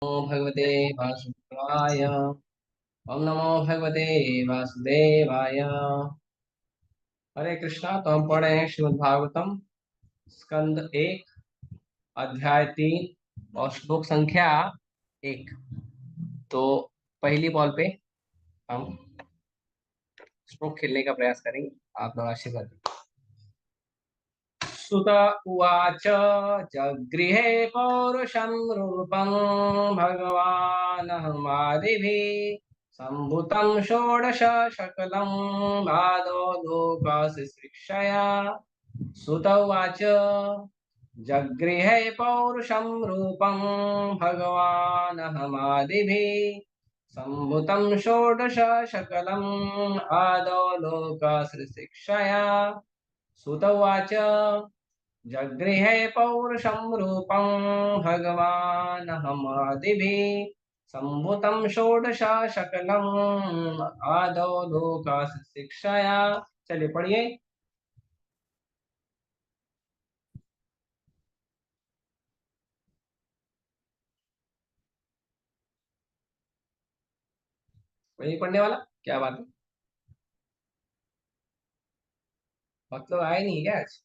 नमो भगवते वासुदेवाय। ओम नमो भगवते वासुदेवाय। हरे कृष्णा। तो हम पढ़ रहे हैं श्रीमद् भागवतम स्कंद 1 अध्याय 3 और श्लोक संख्या 1। तो पहली बॉल पे हम श्लोक खेलने का प्रयास करेंगे। आप लोग आशीर्वाद दीजिए। सुत उवाच जगृहे पौरुषं रूपं भगवानहमादिभिः सम्भूतं षोडश शकलं बाधो लोकशिशिक्षया। सुत उवाच जगृहे पौरुषं रूपं भगवानहमादिभिः सम्भूतं षोडश शकलं आदौ लोकशिशिक्षया। सुत उवाच जगृहे पौरुषं रूपं भगवानहमादिभिः सम्भूतं षोडश शकलम् आदौ लोकशिक्षया। चलिए पढ़िए। वही पढ़ने वाला क्या बात है। वक्त लोग आए नहीं क्या आज?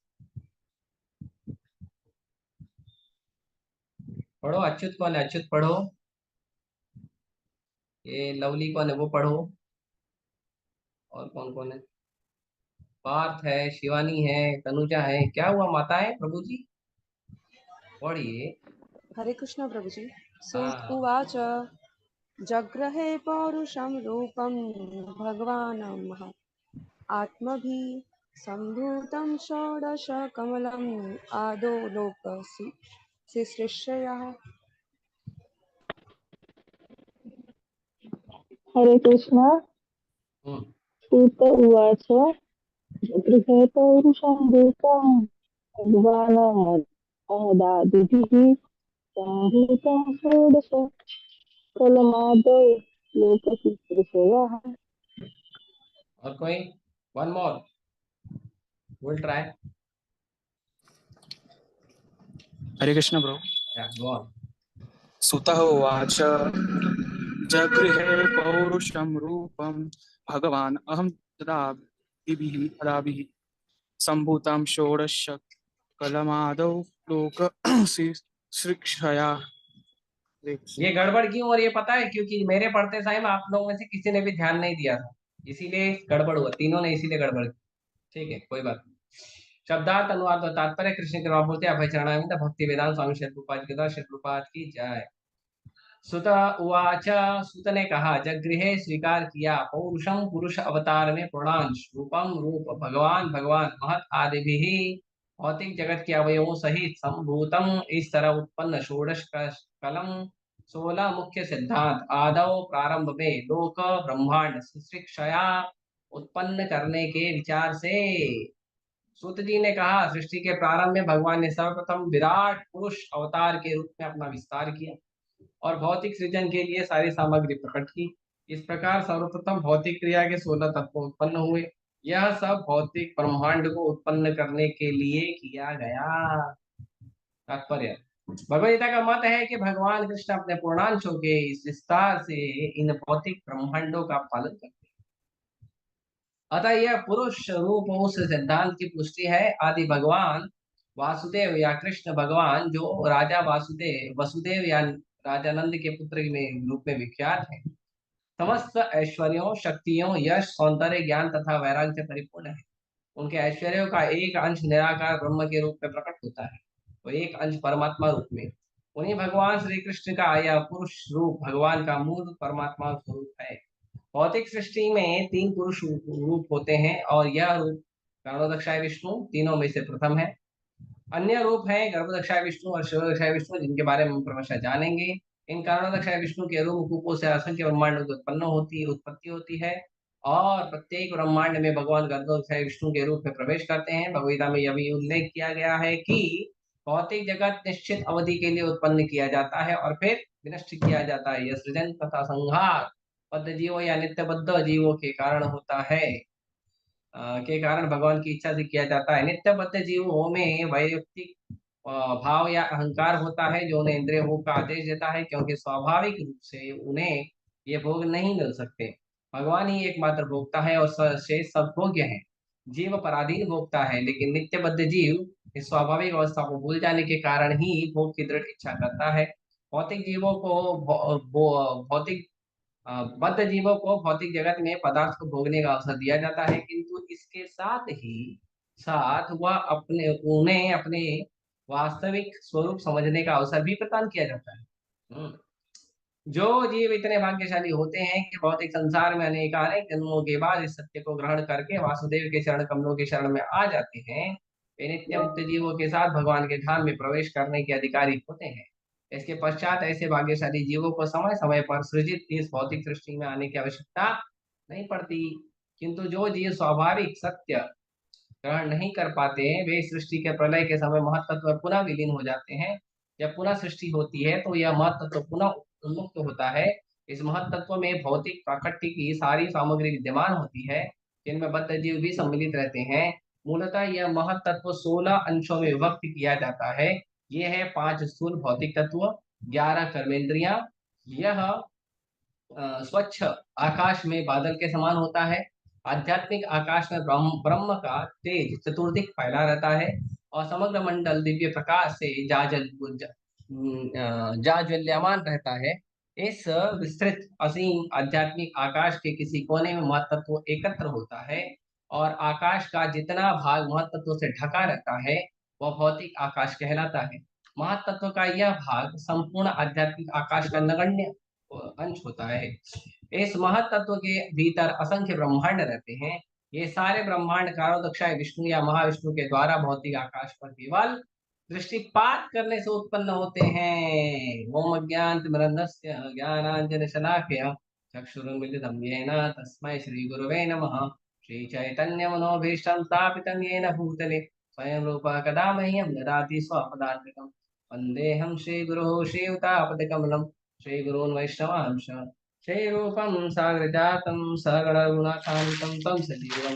पढ़ो। अच्युत कौन है? अच्युत पढ़ो। ये लवली कौन है? वो पढ़ो। और कौन कौन है? पार्थ है, शिवानी है, तनुजा है। क्या हुआ माता है प्रभु जी? पढ़िए। हरे कृष्ण प्रभु जी। सूत हाँ। उवाच जग्रहे पौरुषं रूपं भगवानमः आत्मभिः सम्भूतं षोडश कमलम् आदौ लोकसि शिश्रिष्यः। हरे कृष्ण। हम्म। सूत उवाच गृहे पौरुषं रूपं भगवानादादिभिः सम्भूतं षोडश कलमादौ लोकशिष्यः। और कोई? One more. Will try. Hare Krishna bro. या गो ऑन। सुतः उवाच जगृहे पौरुषं रूपं भगवान् अहं तदाभिः सम्भूतं षोडश कलमादौ लोकशिक्षया। ये गड़बड़ क्यों हो रही है पता है? क्योंकि मेरे पढ़ते समय में आप लोगों में से किसी ने भी ध्यान नहीं दिया था, इसीलिए गड़बड़ हुआ। तीनों ने इसीलिए गड़बड़ की। ठीक है, कोई बात नहीं। शब्दार्थ अनुवाद और तात्पर्य कृष्ण कृपा बोलते अभय चरणारविंद भक्ति वेदांत स्वामी श्री प्रभुपाद के द्वारा श्री प्रभुपाद की जय। सुत उवाच। सुत ने कहा, जगृहे स्वीकार किया, पौरुषम पुरुष अवतार में पूर्णांश, रूपम रूप, भगवान भगवान, महत आदि भी भौतिक जगत के अवयवों सहित संभूतम इस तरह उत्पन्न षोडश कलम 16 मुख्य सिद्धांत आदव प्रारंभ में लोक ब्रह्मांड सृष्टिक्षया उत्पन्न करने के विचार से। सूत जी ने कहा, सृष्टि के प्रारंभ में भगवान ने सर्वप्रथम विराट पुरुष अवतार के रूप में अपना विस्तार किया और भौतिक सृजन के लिए सारी सामग्री प्रकट की। इस प्रकार सर्वप्रथम भौतिक क्रिया के 16 तत्व उत्पन्न हुए। यह सब भौतिक ब्रह्मांड को उत्पन्न करने के लिए किया गया। तात्पर्य, भगवद गीता का मत है कि भगवान कृष्ण अपने पूर्णांशों के इस विस्तार से इन भौतिक ब्रह्मांडों का पालन करते हैं। अतः यह पुरुष रूप उस सिद्धांत की पुष्टि है। आदि भगवान वासुदेव या कृष्ण भगवान जो राजा वासुदेव वसुदेव या राजानंद के पुत्र में रूप में विख्यात है, समस्त ऐश्वर्यों, शक्तियों, यश, सौंदर्य, ज्ञान तथा वैराग्य से परिपूर्ण है। उनके ऐश्वर्यों का एक अंश निराकार ब्रह्म के रूप में प्रकट होता है, तो एक अंश परमात्मा रूप में। उन्हीं भगवान श्री कृष्ण का यह पुरुष रूप भगवान का मूल परमात्मा स्वरूप है। भौतिक सृष्टि में 3 पुरुष रूप होते हैं और यह रूप गणोदक्षाय विष्णु तीनों में से प्रथम है। अन्य रूप है गर्भदक्षाय विष्णु और शिवदक्षाय विष्णु, जिनके बारे में हम क्रमशः जानेंगे। इन कारणोदक्षाय विष्णु के रूप कूपों से असंख्य ब्रह्मांड की उत्पत्ति होती है और प्रत्येक ब्रह्मांड में भगवान गर्भदक्षाय विष्णु के रूप में प्रवेश करते हैं। भगवद्गीता में यह भी उल्लेख किया गया है कि भौतिक जगत निश्चित अवधि के लिए उत्पन्न किया जाता है और फिर विनष्ट किया जाता है। यह सृजन तथा संहार बद्ध जीवों या नित्यबद्ध जीवों के कारण होता है, के कारण भगवान की इच्छा से किया जाता है। नित्यबद्ध जीवों में वैयक्तिक भाव या अहंकार होता है जो उन्हें इंद्रिय भोग का आदेश देता है, क्योंकि स्वाभाविक रूप से उन्हें ये भोग नहीं मिल सकते। भगवान ही एकमात्र भोक्ता है और शेष सब भोग्य है। जीव पराधीन भोक्ता है, लेकिन नित्यबद्ध जीव इस स्वाभाविक अवस्था को भूल जाने के कारण ही भोग की दृढ़ इच्छा करता है। भौतिक जीवों को भौतिक बद्ध जीवों को भौतिक जगत में पदार्थ को भोगने का अवसर दिया जाता है, किंतु इसके साथ ही साथ वह अपने उन्हें अपने वास्तविक स्वरूप समझने का अवसर भी प्रदान किया जाता है। जो जीव इतने भाग्यशाली होते हैं कि भौतिक संसार में अनेक जन्मों के बाद इस सत्य को ग्रहण करके वासुदेव के चरण कमलों के शरण में आ जाते हैं, वे नित्य मुक्त जीवों के साथ भगवान के धाम में प्रवेश करने के अधिकारी होते हैं। इसके पश्चात ऐसे भाग्यशाली जीवों को समय समय पर सृजित इस भौतिक सृष्टि में आने की आवश्यकता नहीं पड़ती, किंतु जो जीव स्वाभाविक सत्य ग्रहण नहीं कर पाते हैं, वे सृष्टि के प्रलय के समय महत्त्व पुनः विलीन हो जाते हैं। जब पुनः सृष्टि होती है तो यह महत्त्व पुनः उन्मुक्त होता है। इस महत्त्व में भौतिक प्रकृति की सारी सामग्री विद्यमान होती है, जिनमें बद्ध जीव भी सम्मिलित रहते हैं। मूलतः यह महत्त्व 16 अंशों में विभक्त किया जाता है। ये है 5 स्थूल भौतिक तत्व, 11 कर्मेंद्रियां। यह स्वच्छ आकाश में बादल के समान होता है। आध्यात्मिक आकाश में ब्रह्म का तेज चतुर्दिक फैला रहता है और समग्र मंडल दिव्य प्रकाश से जाज्वल्यमान रहता है। इस विस्तृत असीम आध्यात्मिक आकाश के किसी कोने में महत्त्व एकत्र होता है और आकाश का जितना भाग महत्त्व से ढका रहता है वह भौतिक आकाश कहलाता है। महत्त्व का यह भाग संपूर्ण आध्यात्मिक आकाश का नगण्य अंश होता है। इस महत्त्व के भीतर असंख्य ब्रह्मांड रहते हैं। ये सारे ब्रह्मांड कारोदक्षाय विष्णु या महाविष्णु के द्वारा भौतिक आकाश पर केवल दृष्टिपात करने से उत्पन्न होते हैं। ओम अज्ञानतिमिरन्धस्य ज्ञानाञ्जनशलाकया चक्षुरुन्मिलितं येन तस्मै श्रीगुरवे नमः। श्रीचैतन्यमनोभीष्टं स्थापितं येन भूतले स्वयं रूपः कदा मह्यं ददाति स्वपदान्तिकं। वन्देऽहं श्रीगुरुः श्रीयुतापदकमलं श्रीगुरून् वैष्णवांश श्रीरूपं साग्रजातं सगणगुणकान्तं तं सजीवं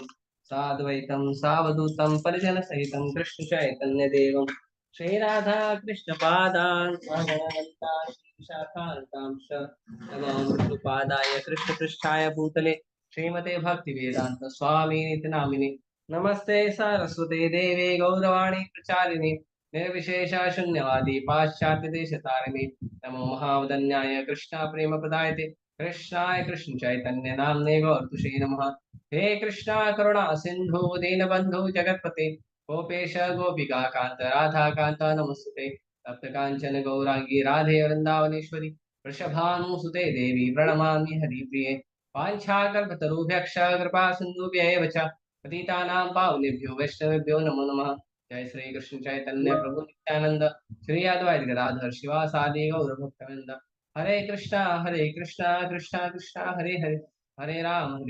साद्वैतं सावधूतं परिजनसहितं कृष्णचैतन्यदेवं श्रीराधा कृष्णपादान् सहगणललिता श्रीशाखान्तांश नमो विष्णुपादाय कृष्णपृष्ठाय भूतले श्रीमते भक्तिवेदान्त स्वामिनिति नामिने। नमस्ते सरस्वते देवे गौरवाणी प्रचारिणे निर्विशेष शून्यवादी पाश्चात्य देश तारिणे। नमो महावदन्याय कृष्णा प्रेम प्रदायते कृष्णाय कृष्ण चैतन्य नामने गौरतुषे नमः। हे कृष्णा करुणा सिंधु दीनबंधु जगतपते गोपेश गोपिका कांत राधा कांत नमस्ते। तप्त कांचन गौरांगी राधे वृंदावनेश्वरी वृषभानुसुते देवी प्रणमामि हरिप्रिये। वाञ्छाकल्पतरुभ्यश्च कृपा सिन्धुभ्येव च पतितानां पावनेभ्यो वैष्णवेभ्यो नमो नमः। जय श्री कृष्ण चैतन्य प्रभु नित्यानंद श्री अद्वैत गदाधर शिवासादि गौर भक्तवृंद। हरे कृष्णा कृष्णा कृष्णा हरे हरे हरे राम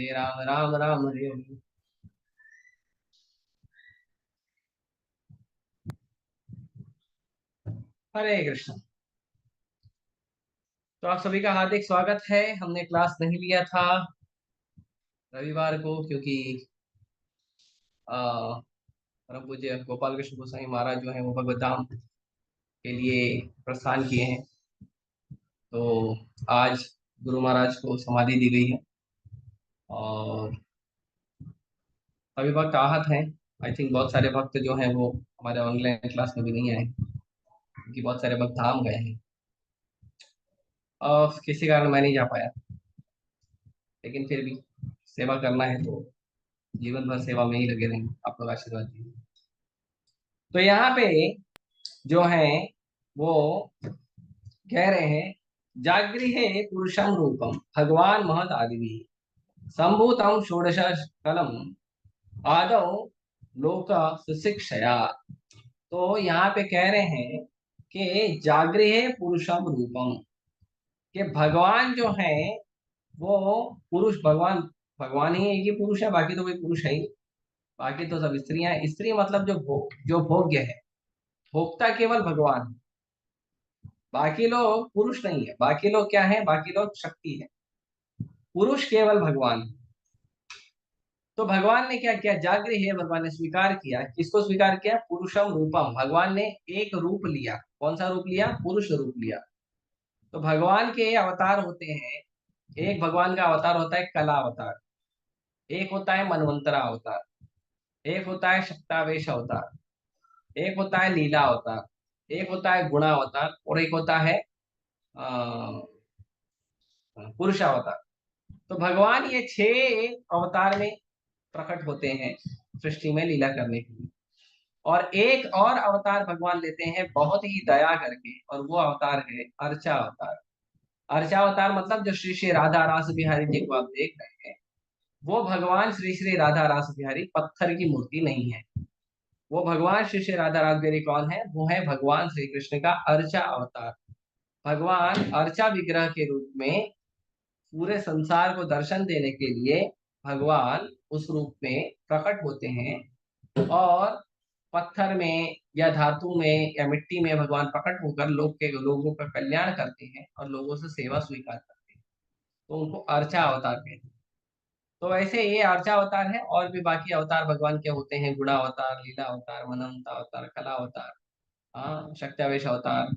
राम राम हरे हरे। हरे कृष्ण। तो आप सभी का हार्दिक स्वागत है। हमने क्लास नहीं लिया था रविवार को, क्योंकि परम पूज्य गोपाल कृष्ण गोसाई महाराज जो है वो भगवत धाम के लिए प्रस्थान किए हैं। तो आज गुरु महाराज को समाधि दी गई है और सभी भक्त आहत हैं। आई थिंक बहुत सारे भक्त जो हैं वो हमारे ऑनलाइन क्लास में भी नहीं आए, क्योंकि बहुत सारे भक्त धाम गए हैं और किसी कारण मैं नहीं जा पाया। लेकिन फिर भी सेवा करना है तो जीवन भर सेवा में ही लगे रहेंगे। आप लोग आशीर्वाद दीजिए। तो यहाँ पे जो है वो कह रहे हैं जागृहे पुरुषम रूपम भगवान महत आदि संभूतम षोडश कलम आदौ लोक सुशिक्षया। तो यहाँ पे कह रहे हैं कि जागृहे पुरुषम रूपम, कि भगवान जो है वो पुरुष, भगवान भगवान ही एक ही पुरुष है, बाकी तो कोई पुरुष है ही। बाकी तो सब स्त्रियां हैं। स्त्री मतलब जो भोग्य है, भोक्ता केवल भगवान है। बाकी लोग पुरुष नहीं है। बाकी लोग क्या है? बाकी लोग शक्ति है। पुरुष केवल भगवान है। तो भगवान ने क्या किया, जागृह, भगवान ने स्वीकार किया। किसको स्वीकार किया, पुरुषम रूपम, भगवान ने एक रूप लिया। कौन सा रूप लिया, पुरुष रूप लिया। तो भगवान के अवतार होते हैं, एक भगवान का अवतार होता है कला अवतार, एक होता है मनवंतरा अवतार, एक होता है शक्तावेश अवतार, एक होता है लीला अवतार, एक होता है गुणा अवतार, और एक होता है पुरुष अवतार। तो भगवान ये 6 अवतार में प्रकट होते हैं सृष्टि में लीला करने के लिए। और एक और अवतार भगवान लेते हैं बहुत ही दया करके, और वो अवतार है अर्चा अवतार। अर्चा अवतार मतलब जो श्री श्री राधा रास बिहारी जी को आप देख रहे हैं, वो भगवान श्री श्री राधा रास बिहारी पत्थर की मूर्ति नहीं है। वो भगवान श्री श्री राधा रास बिहारी कौन है, वो है भगवान श्री कृष्ण का अर्चा अवतार। भगवान अर्चा विग्रह के रूप में पूरे संसार को दर्शन देने के लिए भगवान उस रूप में प्रकट होते हैं, और पत्थर में या धातु में या मिट्टी में भगवान प्रकट होकर लोगों का कल्याण करते हैं और लोगों से सेवा स्वीकार करते हैं। तो उनको अर्चा अवतार कहते हैं। तो वैसे ये अर्चा अवतार है, और भी बाकी अवतार भगवान के होते हैं, गुणा अवतार, लीला अवतार, मनंता अवतार, कला अवतार, हाँ, शक्त्यावेश अवतार,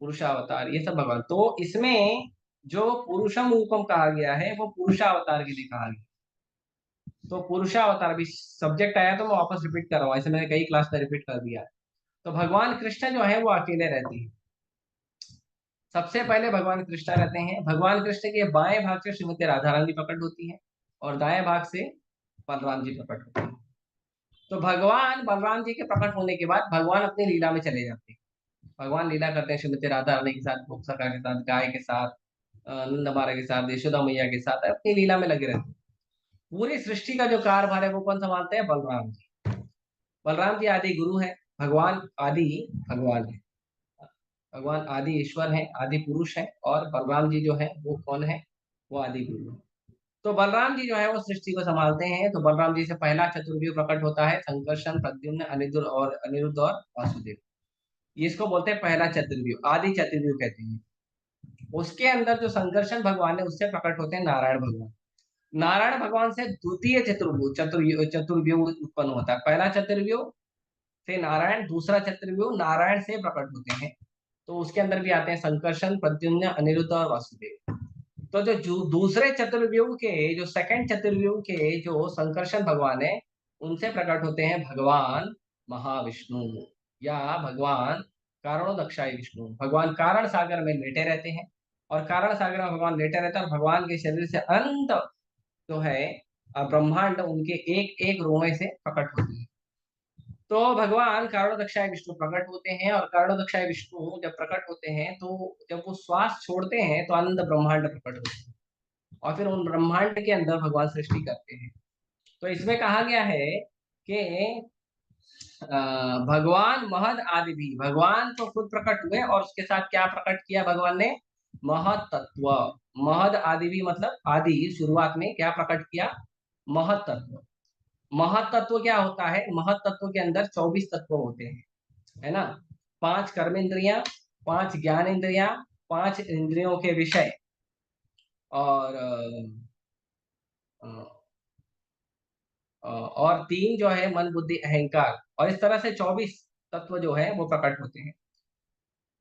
पुरुषावतार, ये सब भगवान। तो इसमें जो पुरुषम रूपम कहा गया है वो पुरुषावतार के लिए कहा गया। तो पुरुषावतार भी सब्जेक्ट आया तो मैं वापस रिपीट कर रहा हूँ, ऐसे मैंने कई क्लास में रिपीट कर दिया। तो भगवान कृष्ण जो है वो अकेले रहते हैं। सबसे पहले भगवान कृष्ण रहते हैं। भगवान कृष्ण के बाएं भाग से श्रीमती राधा रानी प्रकट होती है, और दाएं भाग से बलराम जी प्रकट होते हैं। तो भगवान बलराम जी के प्रकट होने के बाद भगवान अपनी लीला में चले जाते हैं। भगवान लीला करते हैं श्रीमती राधा रानी के साथ, गोप सखा के साथ, गाय के साथ, नंद महाराज के साथ, यशोदा मैया के साथ अपनी लीला में लगे रहते हैं। पूरी सृष्टि का जो कार्यभार है वो कौन संभालते हैं, बलराम जी। बलराम जी आदि गुरु है, भगवान आदि भगवान है, भगवान आदि ईश्वर है, आदि पुरुष है, और बलराम जी जो है वो कौन है, वो आदि गुरु है। तो बलराम जी जो है वो सृष्टि को संभालते हैं। तो बलराम जी से पहला चतुर्व्यूह प्रकट होता है, संकर्षण, प्रद्युम्न, अनिरुद्ध और वासुदेव। इसको बोलते हैं पहला चतुर्व्यूह, आदि चतुर्व्यूह कहते हैं। उसके अंदर जो संकर्षण भगवान है उससे प्रकट होते हैं नारायण भगवान। नारायण भगवान से द्वितीय चतुर्व्यूह उत्पन्न होता है। पहला चतुर्व्यूह से नारायण, दूसरा चतुर्व्यूह नारायण से प्रकट होते हैं। तो उसके अंदर भी आते हैं संकर्षण, प्रद्युम्न, अनिरुद्ध और वासुदेव। तो जो दूसरे चतुर्व्यूह के, जो सेकंड चतुर्व्यूह के जो संकर्षण भगवान है, उनसे प्रकट होते हैं भगवान महाविष्णु, या भगवान कारणोदक्षाय विष्णु। भगवान कारण सागर में लेटे रहते हैं, और कारण सागर में भगवान लेटे रहते हैं, और भगवान के शरीर से अनंत जो है ब्रह्मांड उनके एक एक रोए से प्रकट होती है। तो भगवान कारणोदक्षाय विष्णु प्रकट होते हैं, और कारणोदक्षाय विष्णु जब प्रकट होते हैं तो जब वो श्वास छोड़ते हैं तो अनंत ब्रह्मांड प्रकट होते हैं, और फिर उन ब्रह्मांड के अंदर भगवान सृष्टि करते हैं। तो इसमें कहा गया है कि भगवान महद आदि भी, भगवान तो खुद प्रकट हुए और उसके साथ क्या प्रकट किया भगवान ने, महत तत्व। महद आदि भी मतलब आदि, शुरुआत में क्या प्रकट किया, महत तत्व। महत तत्व क्या होता है, महत तत्व के अंदर 24 तत्व होते हैं, है ना। 5 कर्मेंद्रियां, 5 ज्ञान इंद्रियां, 5 इंद्रियों के विषय, और और 3 जो है मन बुद्धि अहंकार, और इस तरह से 24 तत्व जो है वो प्रकट होते हैं।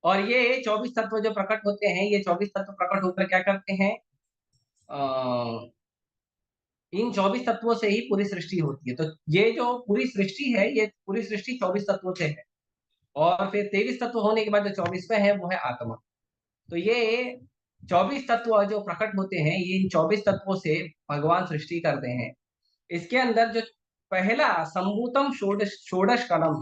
और ये 24 तत्व जो प्रकट होते हैं, ये 24 तत्व प्रकट होकर क्या करते हैं, अ, इन 24 तत्वों से ही पूरी सृष्टि होती है। तो ये जो पूरी सृष्टि है, ये पूरी सृष्टि 24 तत्वों से है, और फिर 23 तत्व होने के बाद जो 24वें है वो है आत्मा। तो ये 24 तत्व जो प्रकट होते हैं, ये इन 24 तत्वों से भगवान सृष्टि करते हैं। इसके अंदर जो पहला संभूतम षोडश षोडश कलम,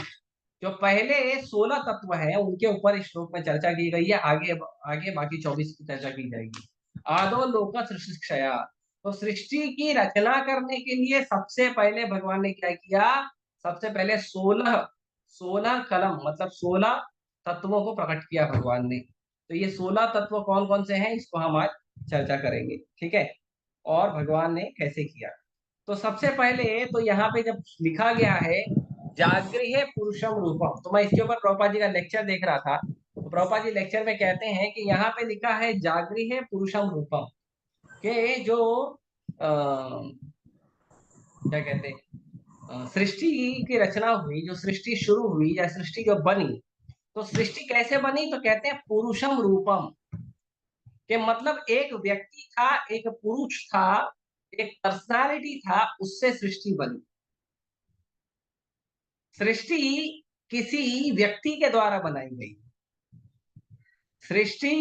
जो पहले 16 तत्व हैं उनके ऊपर इस श्लोक में चर्चा की गई है। आगे आगे बाकी 24 की चर्चा की जाएगी। आदो लोक सृष्टि क्षया, तो सृष्टि की रचना करने के लिए सबसे पहले भगवान ने क्या किया, सबसे पहले 16 कलम मतलब 16 तत्वों को प्रकट किया भगवान ने। तो ये 16 तत्व कौन कौन से हैं, इसको हम आज चर्चा करेंगे, ठीक है, और भगवान ने कैसे किया। तो सबसे पहले तो यहाँ पे जब लिखा गया है जागृह पुरुषम रूपम, तो मैं इसके ऊपर प्रभुपाद जी का लेक्चर देख रहा था। तो प्रभुपाद जी लेक्चर में कहते हैं कि यहाँ पे लिखा है जागृह पुरुषम रूपम, के जो क्या कहते हैं, सृष्टि की रचना हुई, जो सृष्टि शुरू हुई या सृष्टि जो बनी, तो सृष्टि कैसे बनी, तो कहते हैं पुरुषम रूपम, के मतलब एक व्यक्ति था, एक पुरुष था, एक पर्सनालिटी था, उससे सृष्टि बनी। सृष्टि किसी व्यक्ति के द्वारा बनाई गई। सृष्टि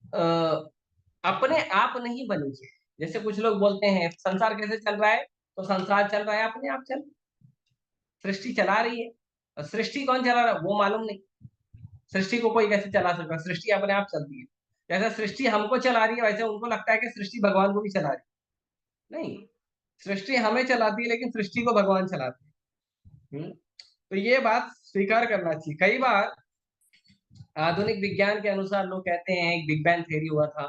अपने आप नहीं बनी है। जैसे कुछ लोग बोलते हैं संसार कैसे चल रहा है, तो संसार चल रहा है अपने आप चल, सृष्टि चला रही है। और सृष्टि कौन चला रहा है वो मालूम नहीं, सृष्टि को कोई कैसे चला सकता, सृष्टि अपने आप चलती है। जैसे सृष्टि हमको चला रही है, वैसे उनको लगता है कि सृष्टि भगवान को भी चला रही है। नहीं, सृष्टि हमें चलाती है, लेकिन सृष्टि को भगवान चलाते हैं। तो ये बात स्वीकार करना चाहिए। कई बार आधुनिक विज्ञान के अनुसार लोग कहते हैं एक बिग बैंग थ्योरी हुआ था।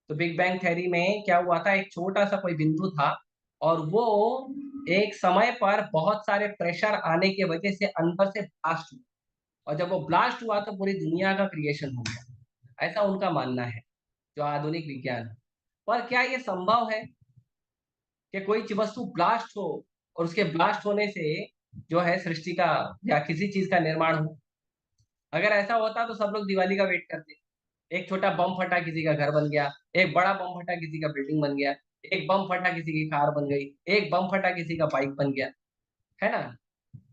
तो बिग बैंग थ्योरी में क्या हुआ था, एक छोटा सा कोई बिंदु था, और वो एक समय पर बहुत सारे प्रेशर आने की वजह से अंदर से ब्लास्ट हुआ, और जब वो ब्लास्ट हुआ तो पूरी दुनिया का क्रिएशन हो गया। ऐसा उनका मानना है, जो आधुनिक विज्ञान है। पर क्या ये संभव है कि कोई वस्तु ब्लास्ट हो और उसके ब्लास्ट होने से जो है सृष्टि का या किसी चीज का निर्माण हो? अगर ऐसा होता तो सब लोग दिवाली का वेट करते। एक छोटा बम फटा किसी का घर बन गया, एक बड़ा बम फटा किसी का बिल्डिंग बन गया, एक बम फटा किसी की कार बन गई, एक बम फटा किसी का बाइक बन गया, है ना?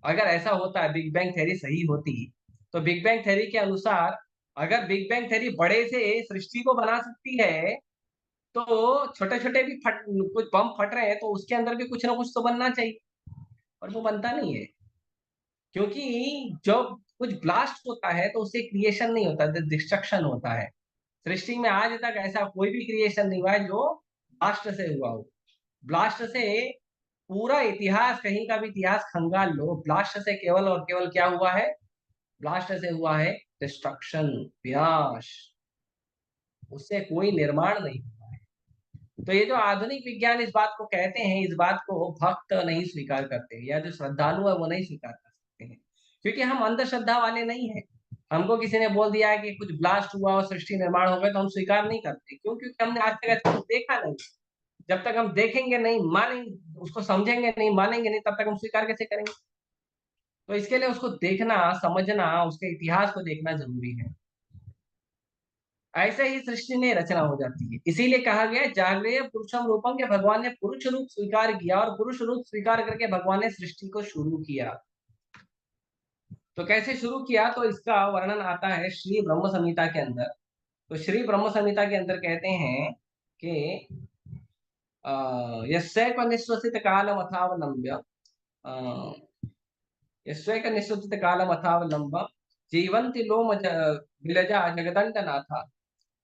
अगर ऐसा होता है, बिग बैंग थ्योरी सही होती, तो बिग बैंग थ्योरी के अनुसार अगर बिग बैंग थ्योरी बड़े से सृष्टि को बना सकती है, तो छोटे छोटे भी कुछ बम फट रहे हैं तो उसके अंदर भी कुछ ना कुछ तो बनना चाहिए, और वो बनता नहीं है। क्योंकि जब कुछ ब्लास्ट होता है तो उससे क्रिएशन नहीं होता, डिस्ट्रक्शन होता है। सृष्टि में आज तक ऐसा कोई भी क्रिएशन नहीं हुआ है जो ब्लास्ट से हुआ हो। ब्लास्ट से पूरा इतिहास, कहीं का भी इतिहास खंगाल लो, ब्लास्ट से केवल और केवल क्या हुआ है, ब्लास्ट से हुआ है डिस्ट्रक्शन, विनाश, उससे कोई निर्माण नहीं हुआ है। तो ये जो आधुनिक विज्ञान इस बात को कहते हैं, इस बात को भक्त नहीं स्वीकार करते, या जो श्रद्धालु है वो नहीं स्वीकार कर सकते हैं, क्योंकि हम अंधश्रद्धा वाले नहीं है। हमको किसी ने बोल दिया है कि कुछ ब्लास्ट हुआ और सृष्टि निर्माण हो गया, तो हम स्वीकार नहीं करते। क्यों? क्योंकि हमने आज तक ऐसा कुछ देखा नहीं। जब तक हम देखेंगे नहीं, मानेंगे, उसको समझेंगे नहीं, मानेंगे नहीं, तब तक हम स्वीकार कैसे करेंगे? तो इसके लिए उसको देखना, समझना, उसके इतिहास को देखना जरूरी है। ऐसे ही सृष्टि में रचना हो जाती है। इसीलिए कहा गया जागृय पुरुषम रूपम, के भगवान ने पुरुष रूप स्वीकार किया, और पुरुष रूप स्वीकार करके भगवान ने सृष्टि को शुरू किया। तो कैसे शुरू किया, तो इसका वर्णन आता है श्री ब्रह्म संहिता के अंदर। तो श्री ब्रह्म संहिता के अंदर कहते हैं कि यस्यैक निश्वसित कालमथावलंब्य, यस्यैक निश्वसित कालमथावलंब्य जीवन्ति लोम विलजा जगदण्डनाथा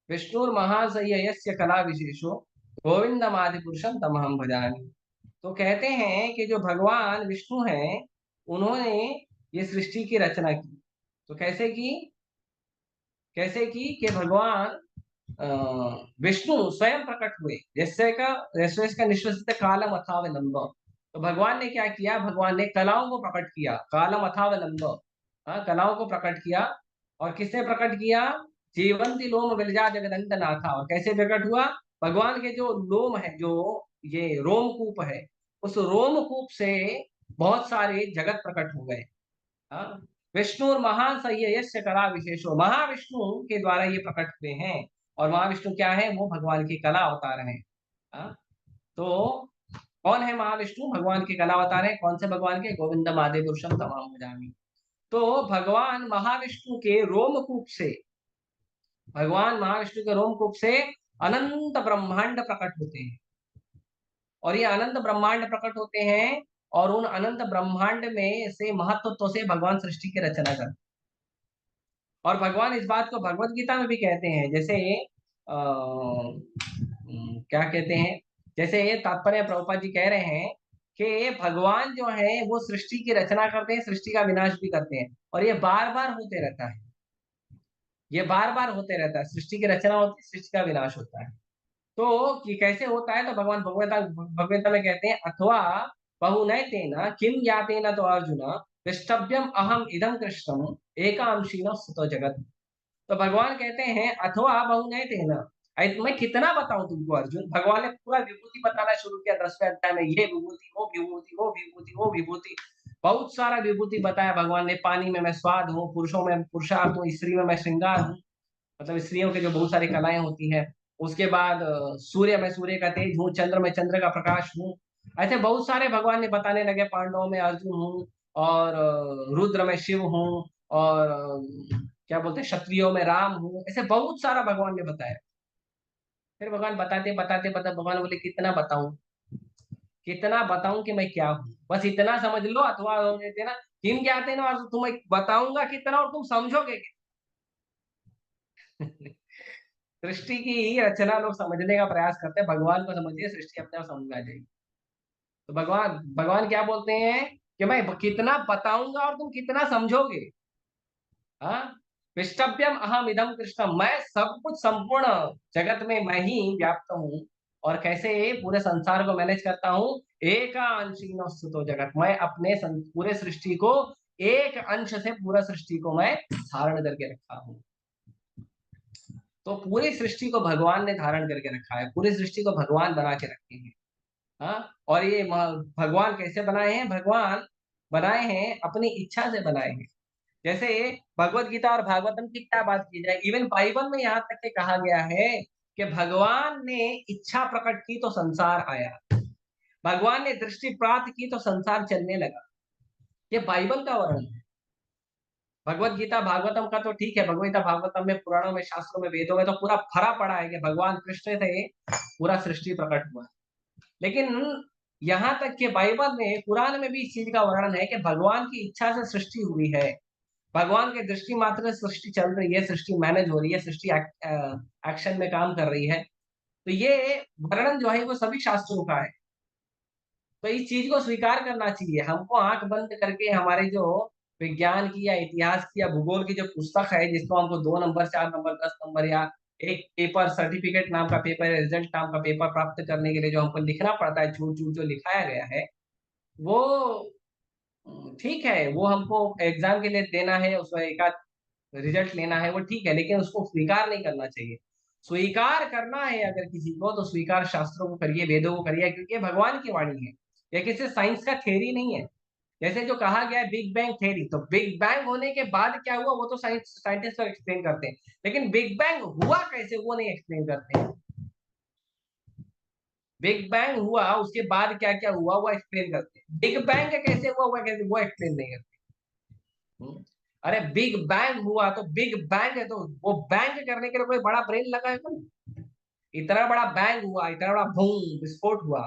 विष्णुर्महाशय्यस्य कला विशेषो गोविंदमादि पुरुषम तमहम भजामि। तो कहते हैं कि जो भगवान विष्णु हैं, उन्होंने ये सृष्टि की रचना की। तो कैसे की? कैसे की कि भगवान विष्णु स्वयं प्रकट हुए। जैसे का निश्वसित कालम अथावलंब, तो भगवान ने क्या किया, भगवान ने कलाओं को प्रकट किया, कालम अथावलंब, हाँ, कलाओं को प्रकट किया। और किसने प्रकट किया? जीवंती लोम विलजा जगदंडनाथा। और कैसे प्रकट हुआ? भगवान के जो लोम है, जो ये रोमकूप है, उस रोमकूप से बहुत सारे जगत प्रकट हो गए। हाँ, विष्णु और महासह्यस्य कला विशेषो, महाविष्णु के द्वारा ये प्रकट हुए हैं। और महाविष्णु क्या है? वो भगवान की कला अवतार हैं। हाँ, तो कौन है महाविष्णु? भगवान के कला अवतार है। कौन से भगवान के? गोविंदम आदि पुरुषम तमाम भजामि। तो भगवान महाविष्णु के रोमकूप से, भगवान महाविष्णु के रोमकूप से अनंत ब्रह्मांड प्रकट होते हैं। और ये अनंत ब्रह्मांड प्रकट होते हैं, और उन अनंत ब्रह्मांड में से महत्व से भगवान सृष्टि की रचना करते हैं। और भगवान इस बात को भगवत गीता में भी कहते हैं। जैसे क्या कहते हैं, जैसे ये तात्पर्य प्रभुपाद जी कह रहे हैं कि भगवान जो है वो सृष्टि की रचना करते हैं, सृष्टि का विनाश भी करते हैं, और ये बार बार होते रहता है। ये बार बार होते रहता है, सृष्टि की रचना होती है, सृष्टि का विनाश होता है। तो कि कैसे होता है, तो भगवान भगवता में कहते हैं, अथवा बहुनैतेन किम ज्ञातेन तो अर्जुन द्रष्टव्यम अहम इदम कृष्णम एकांशीन सुतो जगत। तो भगवान कहते हैं अथवा बहुनैतेन, मैं कितना बताऊं तुमको अर्जुन। भगवान ने पूरा विभूति बताना शुरू किया 10वें अध्याय में, ये विभूति, वो विभूति, वो विभूति, वो विभूति, बहुत सारा विभूति बताया भगवान ने। पानी में मैं स्वाद हूँ, पुरुषों में पुरुषार्थ हूँ, स्त्री में मैं श्रृंगार हूँ, मतलब स्त्रियों के जो बहुत सारी कलाएं होती हैं। उसके बाद सूर्य में सूर्य का तेज हूँ, चंद्र में चंद्र का प्रकाश हूँ। ऐसे बहुत सारे भगवान ने बताने लगे। पांडवों में अर्जुन हूँ, और रुद्र में शिव हूँ, और क्या बोलते हैं, क्षत्रियों में राम हूँ। ऐसे बहुत सारा भगवान ने बताया। फिर भगवान बताते बताते बता भगवान बोले कितना बताऊं, कितना बताऊं कि मैं क्या हूं, बस इतना समझ लो। अथवा हो देते ना, किम ज्ञाते ना, और तुम्हें बताऊंगा कितना और तुम समझोगे कितना। सृष्टि की ही रचना लोग समझने का प्रयास करते हैं, भगवान को समझिए, सृष्टि अपने आप समझ में आ जाएगी। तो भगवान भगवान क्या बोलते हैं कि मैं कितना बताऊंगा और तुम कितना समझोगे। हाँ, विष्टभ्यम अहम इदम कृष्णम, मैं सब कुछ संपूर्ण जगत में मैं ही व्याप्त हूँ। और कैसे पूरे संसार को मैनेज करता हूँ, एकांशीनो स्तुतो जगत, मैं अपने पूरे सृष्टि को एक अंश से पूरा सृष्टि को मैं धारण करके रखा हूँ। तो पूरी सृष्टि को भगवान ने धारण करके रखा है, पूरी सृष्टि को भगवान बना के रखे हैं। हाँ, और ये भगवान कैसे बनाए हैं, भगवान बनाए हैं अपनी इच्छा से बनाए हैं। जैसे भगवत गीता और भागवतम की क्या बात की जाए, इवन बाइबल में यहाँ तक के कहा गया है कि भगवान ने इच्छा प्रकट की तो संसार आया, भगवान ने दृष्टि प्राप्त की तो संसार चलने लगा। ये बाइबल का वर्णन है। भगवत गीता भागवतम का तो ठीक है, भगवत गीता भागवतम में, पुराणों में, शास्त्रों में, वेदों में तो पूरा भरा पड़ा है कि भगवान कृष्ण से पूरा सृष्टि प्रकट हुआ। लेकिन यहाँ तक कि बाइबल में, कुरान में भी इस चीज का वर्णन है कि भगवान की इच्छा से सृष्टि हुई है, भगवान के दृष्टि मात्र से सृष्टि चल रही है, सृष्टि मैनेज हो रही है, सृष्टि एक्शन में काम कर रही है। तो ये वर्णन जो है वो सभी शास्त्रों का है। तो इस चीज को स्वीकार करना चाहिए हमको। आंख बंद करके हमारे जो विज्ञान की या इतिहास की या भूगोल की जो पुस्तक है, जिसको हमको 2 नंबर, 4 नंबर, 10 नंबर, या एक पेपर, सर्टिफिकेट नाम का पेपर, रिजल्ट नाम का पेपर प्राप्त करने के लिए जो हमको लिखना पड़ता है, झूठ झूठ जो लिखाया गया है, वो ठीक है, वो हमको एग्जाम के लिए देना है, उसमें एक आध रिजल्ट लेना है, वो ठीक है, लेकिन उसको स्वीकार नहीं करना चाहिए। स्वीकार करना है अगर किसी को, तो स्वीकार शास्त्रों को करिए, वेदों को करिए, क्योंकि ये भगवान की वाणी है, ये किसी साइंस का थ्योरी नहीं है। जैसे जो कहा गया है बिग बैंग थ्योरी, तो बिग बैंग होने के बाद क्या हुआ वो तो साइंटिस्ट लोग एक्सप्लेन करते हैं, लेकिन बिग बैंग हुआ कैसे वो नहीं एक्सप्लेन करते हैं। बिग बैंग हुआ उसके बाद क्या क्या हुआ वो एक्सप्लेन करते हैं, बिग बैंग कैसे हुआ कैसे वो एक्सप्लेन नहीं करते। अरे बिग बैंग हुआ तो बिग बैंग है, तो वो बैंग करने के लिए कोई बड़ा ब्रेन लगा है क्या? इतना बड़ा बैंग हुआ, इतना बड़ा बूम विस्फोट हुआ,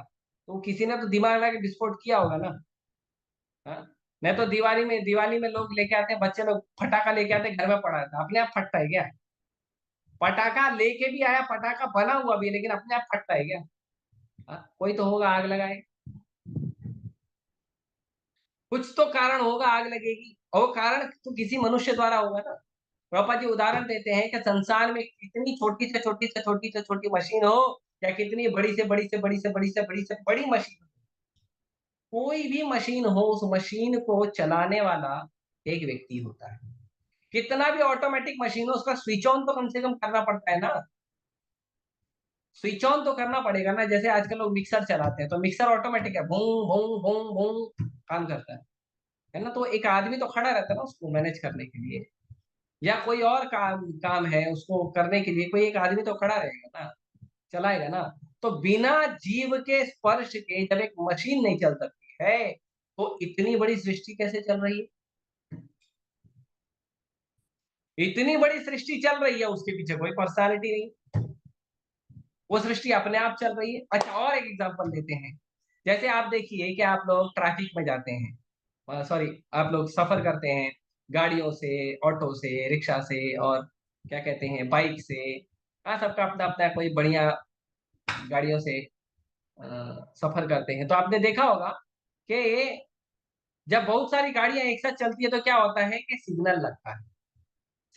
तो किसी ने तो दिमाग लगा के विस्फोट किया होगा ना। हाँ? नहीं तो दिवाली में लोग लेके आते हैं, बच्चे लोग पटाखा लेके आते हैं, घर में पड़ा था, अपने आप फटता है क्या? पटाखा लेके भी आया, पटाखा बना हुआ भी है, लेकिन अपने आप फटता है क्या? हाँ? कोई तो होगा आग लगाए, कुछ तो कारण होगा आग लगेगी, और वो कारण तो किसी मनुष्य द्वारा होगा ना। प्रभुपाद जी उदाहरण देते हैं कि संसार में कितनी छोटी से छोटी से छोटी से छोटी मशीन हो, या कितनी बड़ी से बड़ी से बड़ी से बड़ी से बड़ी से बड़ी मशीन, कोई भी मशीन हो, उस मशीन को चलाने वाला एक व्यक्ति होता है। कितना भी ऑटोमेटिक मशीन हो, उसका स्विच ऑन तो कम से कम करना पड़ता है ना, स्विच ऑन तो करना पड़ेगा ना। जैसे आजकल लोग मिक्सर चलाते हैं, तो मिक्सर ऑटोमेटिक है, भूं भूं भूं भूं काम करता है ना। तो एक आदमी तो खड़ा रहता है ना उसको मैनेज करने के लिए, या कोई और काम है उसको करने के लिए, कोई एक आदमी तो खड़ा रहेगा ना, चलाएगा ना। तो बिना जीव के स्पर्श के जब एक मशीन नहीं चल सकती है, तो इतनी बड़ी सृष्टि कैसे चल रही है? इतनी बड़ी सृष्टि चल रही है, उसके पीछे कोई पर्सनालिटी नहीं, वो सृष्टि अपने आप चल रही है। अच्छा, और एक एग्जांपल देते हैं। जैसे आप देखिए कि आप लोग ट्रैफिक में जाते हैं, सॉरी, आप लोग सफर करते हैं गाड़ियों से, ऑटो से, रिक्शा से, और क्या कहते हैं, बाइक से। हाँ, सबका अपना अपना कोई बढ़िया गाड़ियों से सफर करते हैं। तो आपने देखा होगा कि जब बहुत सारी गाड़ियां एक साथ चलती है तो क्या होता है कि सिग्नल लगता है,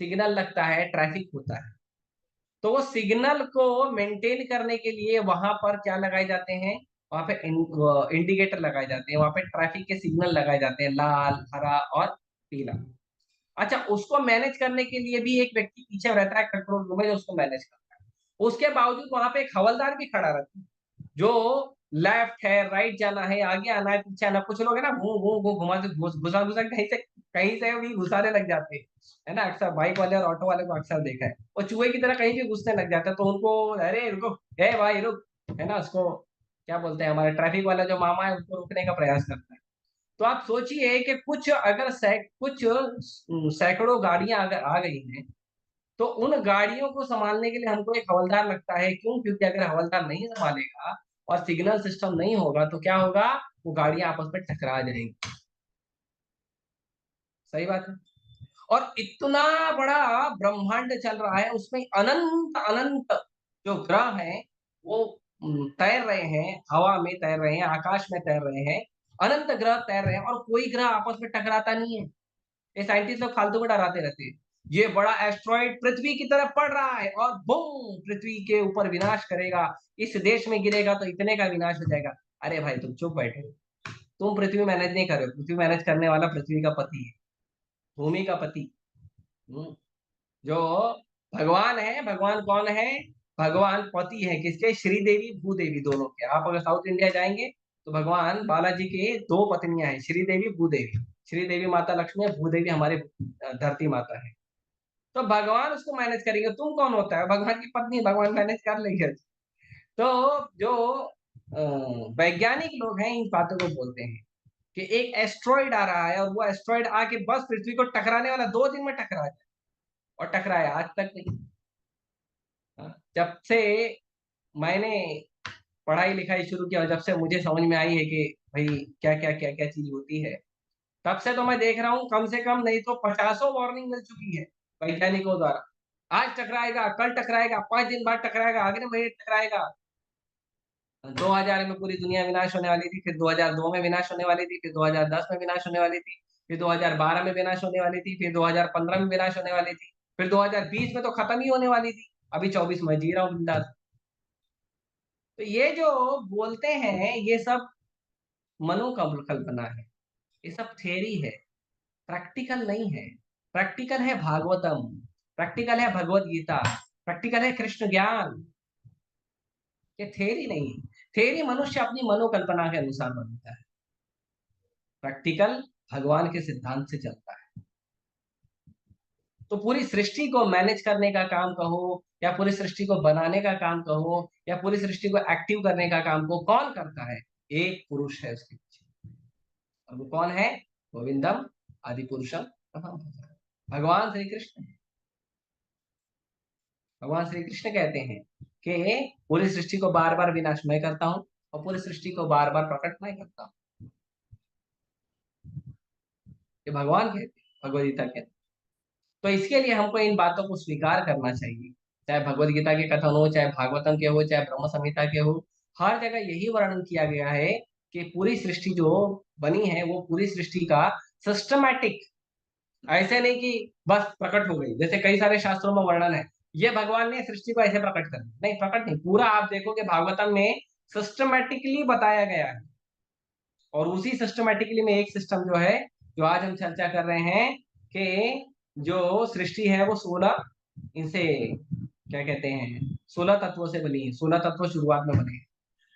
सिग्नल लगता है, ट्रैफिक होता है। तो वो सिग्नल को मेंटेन करने के लिए वहां पर क्या लगाए जाते हैं, वहां पे इंडिकेटर लगाए जाते हैं, वहां पे ट्रैफिक के सिग्नल लगाए जाते हैं, लाल, हरा और पीला। अच्छा, उसको मैनेज करने के लिए भी एक व्यक्ति पीछे रहता है कंट्रोल रूम में, जो उसको मैनेज करता है। उसके बावजूद वहां पे एक हवलदार भी खड़ा रहता है, जो लेफ्ट है, राइट जाना है, आगे आना है, पीछे आना। कुछ लोग है ना, घुमा से घुसा घुसा कहीं से भी घुसाने लग जाते हैं, है ना। अक्सर बाइक वाले और ऑटो वाले को अक्सर देखा है, वो चूहे की तरह कहीं भी घुसने लग जाता है, तो उनको अरे रुको, ए भाई रुक, है ना। उसको क्या बोलते हैं, हमारे ट्रैफिक वाला जो मामा है, उसको रोकने का प्रयास करता है। तो आप सोचिए कि कुछ अगर कुछ सैकड़ों गाड़ियां अगर आ गई हैं, तो उन गाड़ियों को संभालने के लिए हमको एक हवलदार लगता है। क्यों? क्योंकि अगर हवलदार नहीं संभालेगा और सिग्नल सिस्टम नहीं होगा तो क्या होगा, वो गाड़ियां आपस में टकरा जाएंगी। सही बात है। और इतना बड़ा ब्रह्मांड चल रहा है, उसमें अनंत अनंत जो ग्रह हैं वो तैर रहे हैं, हवा में तैर रहे हैं, आकाश में तैर रहे हैं, अनंत ग्रह तैर रहे हैं, और कोई ग्रह आपस में टकराता नहीं है। ये साइंटिस्ट लोग फालतू में डराते रहते हैं। ये बड़ा एस्ट्रॉइड पृथ्वी की तरफ पड़ रहा है और बूम, पृथ्वी के ऊपर विनाश करेगा, इस देश में गिरेगा तो इतने का विनाश हो जाएगा। अरे भाई तुम चुप बैठे हो। तुम पृथ्वी मैनेज नहीं कर रहे हो, पृथ्वी मैनेज करने वाला पृथ्वी का पति है, भूमि का पति। हम्म, जो भगवान है, भगवान कौन है? भगवान पति है किसके? श्रीदेवी भूदेवी दोनों के। आप अगर साउथ इंडिया जाएंगे तो भगवान बालाजी के दो पत्नियां हैं, श्रीदेवी भूदेवी। श्रीदेवी माता लक्ष्मी है, भूदेवी हमारे धरती माता है। तो भगवान उसको मैनेज करेंगे, तुम कौन होता है? भगवान की पत्नी, भगवान मैनेज कर लेंगे। तो जो वैज्ञानिक लोग हैं इन बातों को बोलते हैं कि एक एस्ट्रॉइड आ रहा है और वो एस्ट्रॉइड आके बस पृथ्वी को टकराने वाला, 2 दिन में टकरा जाए, और टकराया आज तक नहीं। जब से मैंने पढ़ाई लिखाई शुरू किया और जब से मुझे समझ में आई है कि भाई क्या क्या चीज होती है, तब से तो मैं देख रहा हूँ कम से कम नहीं तो 50 वार्निंग मिल चुकी है वैज्ञानिकों द्वारा। आज टकराएगा, कल टकराएगा, 5 दिन बाद टकराएगा, अगले महीने टकराएगा। 2000 में पूरी दुनिया विनाश होने वाली थी, फिर 2002 में विनाश होने वाली थी, फिर 2010 में विनाश होने वाली थी, फिर 2012 में विनाश होने वाली थी, फिर 2015 में विनाश होने वाली थी, फिर 2020 में तो खत्म ही होने वाली थी। अभी 24 में जी रहा हूँ बिंदास। तो ये जो बोलते हैं ये सब मनोकल्पना है, ये सब थ्योरी है, प्रैक्टिकल नहीं है। प्रैक्टिकल है भागवतम, प्रैक्टिकल है भगवत गीता, प्रैक्टिकल है कृष्ण ज्ञान। ये थ्योरी नहीं है। थ्योरी मनुष्य अपनी मनोकल्पना के अनुसार बनता है, प्रैक्टिकल भगवान के सिद्धांत से चलता है। तो पूरी सृष्टि को मैनेज करने का काम कहो, या पूरी सृष्टि को बनाने का काम कहो, या पूरी सृष्टि को एक्टिव करने का काम को कौन करता है? एक पुरुष है उसके पीछे, और वो कौन है? गोविंदम आदि पुरुषम भगवान श्री कृष्ण। भगवान श्री कृष्ण कहते हैं कि पूरी सृष्टि को बार बार विनाश मैं करता हूँ और पूरी सृष्टि को बार बार प्रकट मैं करता हूँ। ये भगवान कहते हैं, भगवद गीता कहते हैं। तो इसके लिए हमको इन बातों को स्वीकार करना चाहिए, चाहे भगवद गीता के कथन हो, चाहे भागवतम के हो, चाहे ब्रह्म संहिता के हो। हर जगह यही वर्णन किया गया है कि पूरी सृष्टि जो बनी है वो पूरी सृष्टि का सिस्टमैटिक, ऐसे नहीं कि बस प्रकट हो गई, जैसे कई सारे शास्त्रों में वर्णन है ये भगवान ने सृष्टि को ऐसे प्रकट कर दिया। नहीं, प्रकट नहीं, पूरा आप देखोगे भागवतम में सिस्टमैटिकली बताया गया है। और उसी सिस्टमैटिकली में एक सिस्टम जो है, जो आज हम चर्चा कर रहे हैं, कि जो सृष्टि है वो 16 इनसे क्या कहते हैं, 16 तत्वों से बनी है। 16 तत्व शुरुआत में बने हैं।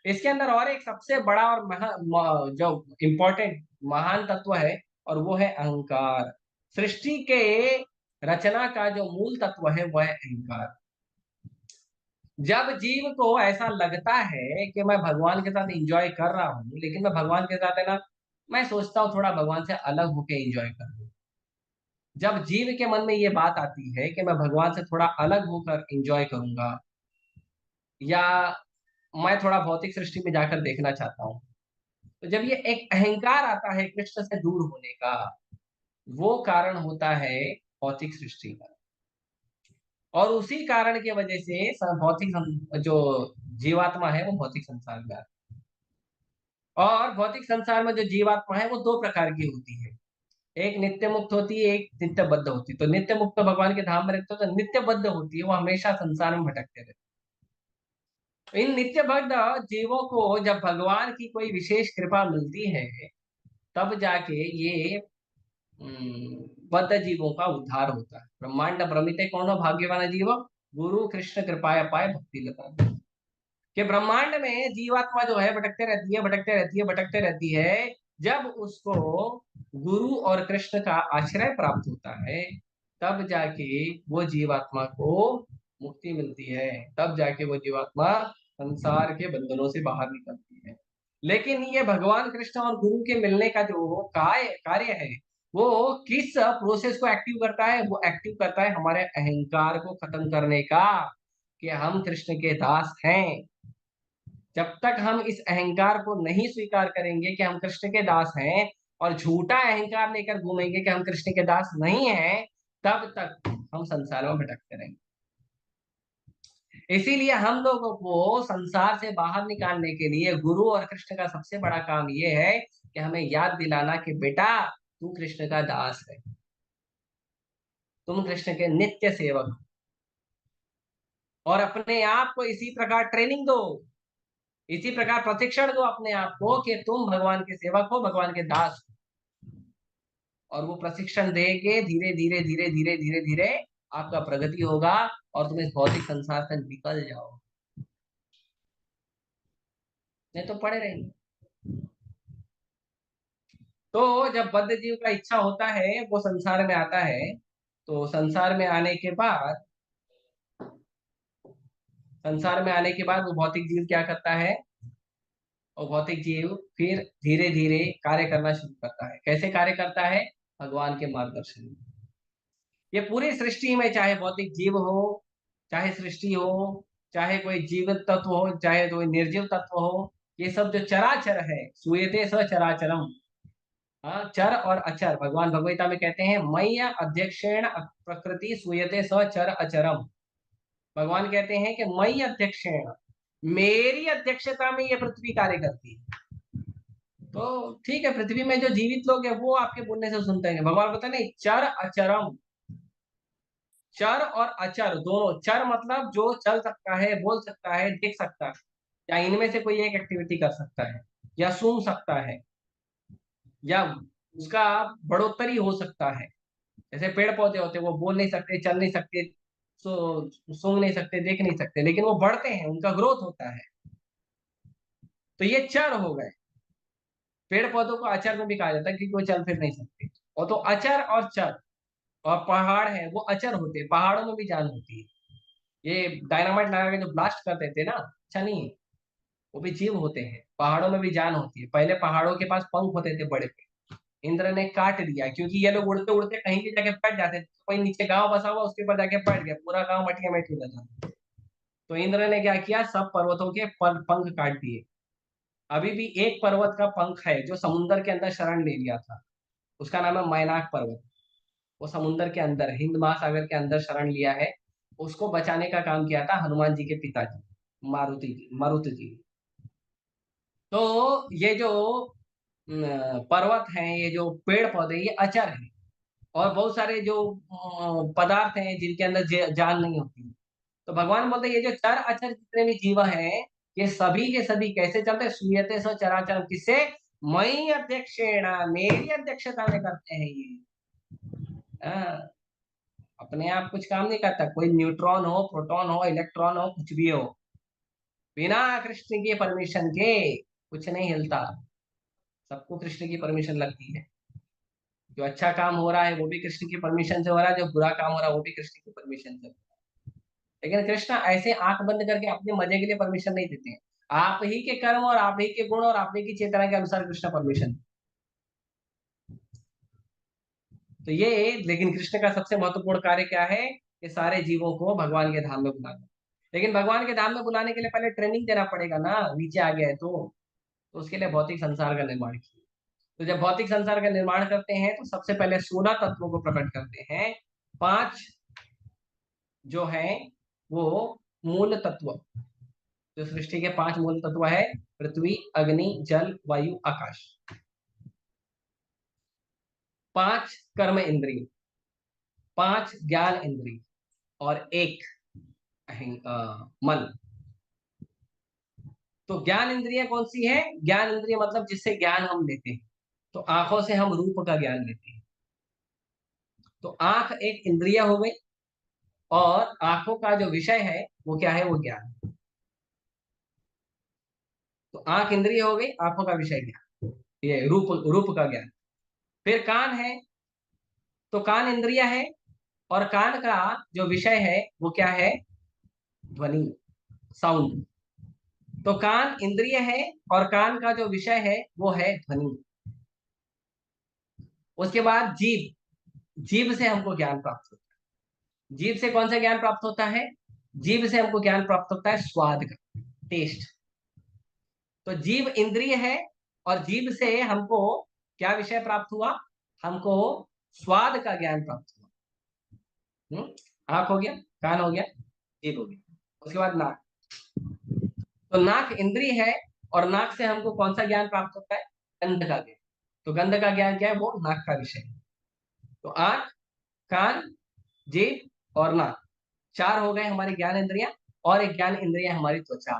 इसके अंदर और एक सबसे बड़ा और जो इम्पोर्टेंट महान तत्व है, और वो है अहंकार। सृष्टि के रचना का जो मूल तत्व है वह है अहंकार। जब जीव को ऐसा लगता है कि मैं भगवान के साथ एंजॉय कर रहा हूँ, लेकिन मैं भगवान के साथ है ना, मैं सोचता हूँ थोड़ा भगवान से अलग होके एंजॉय करूँ। जब जीव के मन में ये बात आती है कि मैं भगवान से थोड़ा अलग होकर एंजॉय करूंगा, या मैं थोड़ा भौतिक सृष्टि में जाकर देखना चाहता हूँ, तो जब ये एक अहंकार आता है कृष्ण से दूर होने का, वो कारण होता है भौतिक सृष्टि का। और उसी कारण की वजह से जो जीवात्मा है वो भौतिक संसार में आता है। और भौतिक संसार में जो जीवात्मा है वो दो प्रकार की होती है, एक नित्य मुक्त होती है, एक नित्य बद्ध होती है। तो नित्य मुक्त भगवान के धाम में रहते हो, तो नित्य बद्ध होती है, वो हमेशा संसार में भटकते रहते हैं। इन नित्य बद्ध जीवों को जब भगवान की कोई विशेष कृपा मिलती है, तब जाके ये बद्ध जीवों का उद्धार होता है। ब्रह्मांड भ्रमिते कौन भाग्यवान जीव गुरु कृष्ण कृपाया पाए भक्ति लता। कि ब्रह्मांड में जीवात्मा जो है भटकते रहती है, भटकते रहती है, भटकते रहती है। जब उसको गुरु और कृष्ण का आश्रय प्राप्त होता है, तब जाके वो जीवात्मा को मुक्ति मिलती है, तब जाके वो जीवात्मा संसार के बंधनों से बाहर निकलती है। लेकिन ये भगवान कृष्ण और गुरु के मिलने का जो कार्य है, वो किस प्रोसेस को एक्टिव करता है? वो एक्टिव करता है हमारे अहंकार को खत्म करने का, कि हम कृष्ण के दास हैं। जब तक हम इस अहंकार को नहीं स्वीकार करेंगे कि हम कृष्ण के दास हैं, और झूठा अहंकार लेकर घूमेंगे कि हम कृष्ण के दास नहीं हैं, तब तक हम संसार में भटकते रहेंगे। इसीलिए हम लोगों को संसार से बाहर निकालने के लिए गुरु और कृष्ण का सबसे बड़ा काम ये है कि हमें याद दिलाना कि बेटा, तू कृष्ण का दास है, तुम कृष्ण के नित्य सेवक हो। और अपने आप को इसी प्रकार ट्रेनिंग दो, इसी प्रकार प्रशिक्षण दो अपने आप को कि तुम भगवान के सेवक हो, भगवान के दास हो। और वो प्रशिक्षण देके धीरे धीरे धीरे धीरे धीरे धीरे आपका प्रगति होगा और तुम इस भौतिक संसार से निकल जाओ, नहीं तो पड़े रहेंगे। तो जब बद्ध जीव का इच्छा होता है, वो संसार में आता है, तो संसार में आने के बाद, संसार में आने के बाद वो भौतिक जीव क्या करता है? और भौतिक जीव फिर धीरे धीरे कार्य करना शुरू करता है। कैसे कार्य करता है? भगवान के मार्गदर्शन में। ये पूरी सृष्टि में, चाहे भौतिक जीव हो, चाहे सृष्टि हो, चाहे कोई जीवित तत्व हो, चाहे कोई निर्जीव तत्व हो, ये सब जो चराचर है, सूयते स चराचरम। हाँ, चर और अचर, भगवान भगवत गीता में कहते हैं मय्य अध्यक्षेण प्रकृति सूयते स चर अचरम। भगवान कहते हैं कि मय्य अध्यक्षेण, मेरी अध्यक्षता में ये पृथ्वी कार्य करती है। तो ठीक है, पृथ्वी में जो जीवित लोग हैं वो आपके बोलने से सुनते हैं। भगवान बताते नहीं, चर अचरम। चर और अचर दोनों, चर मतलब जो चल सकता है, बोल सकता है, देख सकता है, या इनमें से कोई एक एक्टिविटी कर सकता है, या सुन सकता है, या उसका बढ़ोतरी हो सकता है। जैसे पेड़ पौधे होते हैं, वो बोल नहीं सकते, चल नहीं सकते, सूंघ नहीं सकते, देख नहीं सकते, लेकिन वो बढ़ते हैं, उनका ग्रोथ होता है। तो ये चर हो गए। पेड़ पौधों को अचर में भी कहा जाता है क्योंकि वो चल फिर नहीं सकते। और तो अचर और चर, और पहाड़ है वो अचर होते हैं, पहाड़ों में भी जान होती है। ये डायनामाइट लगा के जो ब्लास्ट कर देते हैं ना, अच्छा नहीं है, वो भी जीव होते हैं, पहाड़ों में भी जान होती है। पहले पहाड़ों के पास पंख होते थे बड़े पे, इंद्र ने काट दिया क्योंकि ये लोग उड़ते उड़ते कहीं भी जाके बैठ जाते थे। कोई नीचे गांव बसा हुआ, उसके ऊपर जाके बैठ गया, पूरा गांव मटिया में हो जाता। तो इंद्र ने क्या किया, सब पर्वतों के पंख काट दिए। अभी भी एक पर्वत का पंख है जो समुद्र के अंदर शरण ले लिया था, उसका नाम है मैनाक पर्वत। वो समुद्र के अंदर, हिंद महासागर के अंदर शरण लिया है। उसको बचाने का काम किया था हनुमान जी के पिताजी, मारुति जी। तो ये जो पर्वत हैं, ये जो पेड़ पौधे, ये अचर हैं। और बहुत सारे जो पदार्थ हैं जिनके अंदर जान नहीं होती। तो भगवान बोलते हैं ये जो चर अचर जितने भी जीव हैं, ये सभी के सभी कैसे चलते हैं? सूयते सो चराचर, किससे? मई अध्यक्षेण, मेरी अध्यक्षता में करते हैं ये। हाँ, अपने आप कुछ काम नहीं करता। कोई न्यूट्रॉन हो, प्रोटॉन हो, इलेक्ट्रॉन हो, कुछ भी हो, बिना कृष्ण के परमिशन के कुछ नहीं हिलता। सबको कृष्ण की परमिशन लगती है। जो अच्छा काम हो रहा है वो भी कृष्ण की परमिशन से हो रहा है, जो बुरा काम हो रहा है वो भी कृष्ण की परमिशन से हो रहा है। लेकिन कृष्ण ऐसे आंख बंद करके अपने मजे के लिए परमिशन नहीं देते हैं। आप ही के कर्म और आप ही के गुण और आप ही की चेतना के अनुसार कृष्ण परमिशन। तो ये, लेकिन कृष्ण का सबसे महत्वपूर्ण कार्य क्या है? कि सारे जीवों को भगवान के धाम में बुलाना। लेकिन भगवान के धाम में बुलाने के लिए पहले ट्रेनिंग देना पड़ेगा ना, नीचे आ गया है तो उसके लिए भौतिक संसार का निर्माण किया। तो जब भौतिक संसार का निर्माण करते हैं तो सबसे पहले 16 तत्वों को प्रकट करते हैं। 5 जो है वो मूल तत्व, जो सृष्टि के 5 मूल तत्व है, पृथ्वी, अग्नि, जल, वायु, आकाश। 5 कर्म इंद्रिय, 5 ज्ञान इंद्रिय, और 1 मन। तो ज्ञान इंद्रिय कौन सी है? ज्ञान इंद्रिय मतलब जिससे ज्ञान हम लेते हैं। तो आंखों से हम रूप का ज्ञान लेते हैं। तो आंख एक इंद्रिय हो गई, और आंखों का जो विषय है वो क्या है, वो ज्ञान। तो आंख इंद्रिय हो गई, आंखों का विषय ज्ञान, ये रूप रूप का ज्ञान। फिर कान है, तो कान इंद्रिय है, और कान का जो विषय है वो क्या है, ध्वनि, साउंड। तो कान इंद्रिय है और कान का जो विषय है वो है ध्वनि। उसके बाद जीभ, जीभ से हमको ज्ञान प्राप्त होता है। जीभ से कौन सा ज्ञान प्राप्त होता है, जीभ से हमको ज्ञान प्राप्त होता है स्वाद का, टेस्ट। तो जीभ इंद्रिय है और जीभ से हमको क्या विषय प्राप्त हुआ, हमको स्वाद का ज्ञान प्राप्त हुआ। आंख हो गया, कान हो गया, जीभ हो गया। उसके बाद नाक, तो नाक इंद्रिय है और नाक से हमको कौन सा ज्ञान प्राप्त होता है, गंध का ज्ञान। तो गंध का ज्ञान क्या है, वो नाक का विषय है। तो आंख, कान, जीभ और नाक, चार हो गए हमारी ज्ञान इंद्रियां। और एक ज्ञान इंद्रिया हमारी त्वचा।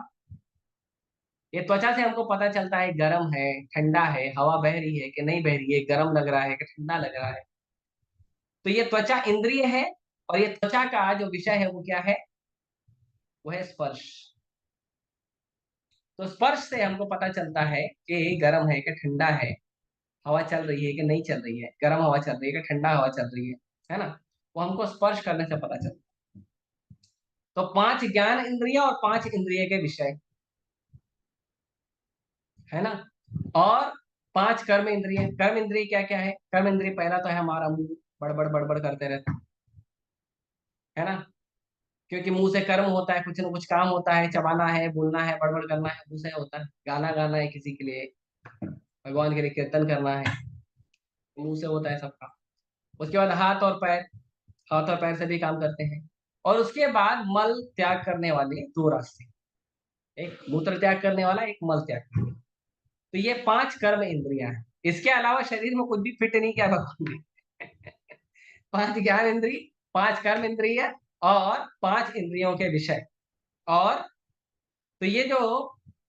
ये त्वचा से हमको पता चलता है गर्म है, ठंडा है, हवा बह रही है कि नहीं बह रही है, गर्म लग रहा है कि ठंडा लग रहा है। तो ये त्वचा इंद्रिय है और ये त्वचा का जो विषय है वो क्या है, वो है स्पर्श। तो स्पर्श से हमको पता चलता है कि गर्म है कि ठंडा है, हवा चल रही है कि नहीं चल रही है, गर्म हवा चल रही है कि ठंडा हवा चल रही है ना। वो हमको स्पर्श करने से पता चलता है। तो पांच ज्ञान इंद्रिय और पांच इंद्रिय के विषय, है ना। और पांच कर्म इंद्रिय। कर्म इंद्रिय क्या क्या है, कर्म इंद्रिय पहला तो है हमारा मुंह, बड़बड़ बड़बड़ करते रहता है ना। क्योंकि मुंह से कर्म होता है, कुछ ना कुछ काम होता है, चबाना है, बोलना है, बड़बड़ करना है, मुंह से होता है। गाना गाना है किसी के लिए, भगवान के लिए कीर्तन करना है, मुंह से होता है सबका। उसके बाद हाथ और पैर, हाथ और पैर से भी काम करते हैं। और उसके बाद मल त्याग करने वाले दो रास्ते, एक मूत्र त्याग करने वाला, एक मल त्याग करने वाला। तो ये पांच कर्म इंद्रियां हैं। इसके अलावा शरीर में कुछ भी फिट नहीं किया भगवान ने। पांच ज्ञान इंद्रिय, पांच कर्म इंद्रिय और पांच इंद्रियों के विषय। और तो ये जो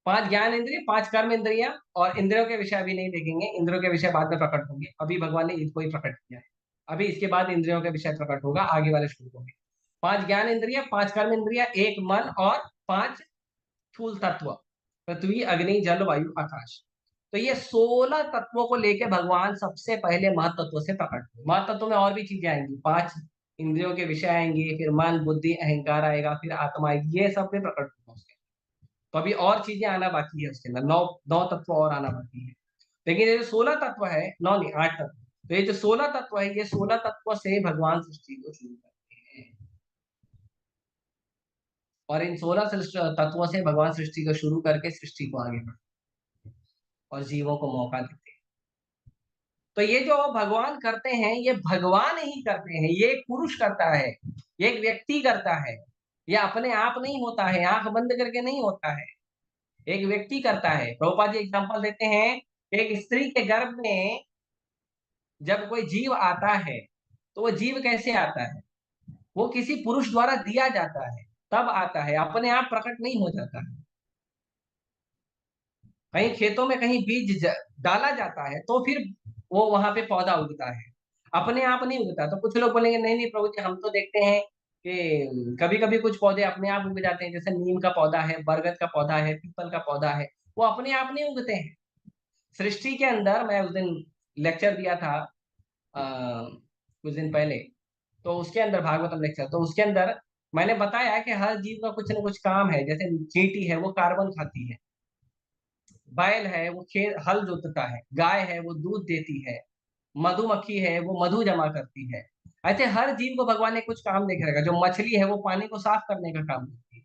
पांच ज्ञान इंद्रिय, पांच कर्म इंद्रिया और इंद्रियों के विषय अभी नहीं देखेंगे, इंद्रियों के विषय बाद में प्रकट होंगे। अभी भगवान ने इनको ही प्रकट किया है। अभी इसके बाद इंद्रियों के विषय प्रकट होगा आगे वाले श्लोकों में। पांच ज्ञान इंद्रिय, पांच कर्म इंद्रिया, एक मन और पांच स्थूल तत्व, पृथ्वी, अग्नि, जल, वायु, आकाश। तो ये 16 तत्वों को लेके भगवान सबसे पहले महतत्व से प्रकट हुए। महतत्व में और भी चीजें आएंगी, पांच इंद्रियों के विषय आएंगे, फिर मन, बुद्धि, अहंकार आएगा, फिर आत्मा आएगी, ये सब भी प्रकट होगा उसके। तो अभी और चीजें आना बाकी है उसके अंदर, नौ नौ तत्व और आना बाकी है। लेकिन ये जो 16 तत्व है, नौ नहीं 8 तत्व, तो ये जो 16 तत्व है, ये 16 तत्व से भगवान सृष्टि को शुरू करते हैं। और इन 16 तत्वों से भगवान सृष्टि को शुरू करके सृष्टि को आगे बढ़ते और जीवों को मौका देते हैं। तो ये जो भगवान करते हैं, ये भगवान ही करते हैं, ये एक पुरुष करता है, ये एक व्यक्ति करता है। ये अपने आप नहीं होता है, आंख बंद करके नहीं होता है, एक व्यक्ति करता है। प्रभुपाद जी एग्जांपल देते हैं, एक स्त्री के गर्भ में जब कोई जीव आता है, तो वो जीव कैसे आता है, वो किसी पुरुष द्वारा दिया जाता है, तब आता है, अपने आप प्रकट नहीं हो जाता है। कहीं खेतों में कहीं बीज डाला जाता है तो फिर वो वहां पे पौधा उगता है, अपने आप नहीं उगता। तो कुछ लोग बोलेंगे नहीं नहीं प्रभु जी, हम तो देखते हैं कि कभी कभी कुछ पौधे अपने आप उग जाते हैं, जैसे नीम का पौधा है, बरगद का पौधा है, पीपल का पौधा है, वो अपने आप नहीं उगते हैं। सृष्टि के अंदर मैं उस दिन लेक्चर दिया था कुछ दिन पहले, तो उसके अंदर भागवतम लेक्चर, तो उसके अंदर मैंने बताया कि हर जीव का कुछ ना कुछ काम है। जैसे चींटी है, वो कार्बन खाती है, बैल है वो खेत हल जोतता है, गाय है वो दूध देती है, मधुमक्खी है वो मधु जमा करती है। ऐसे हर जीव को भगवान ने कुछ काम देखे रखा। जो मछली है वो पानी को साफ करने का काम करती है,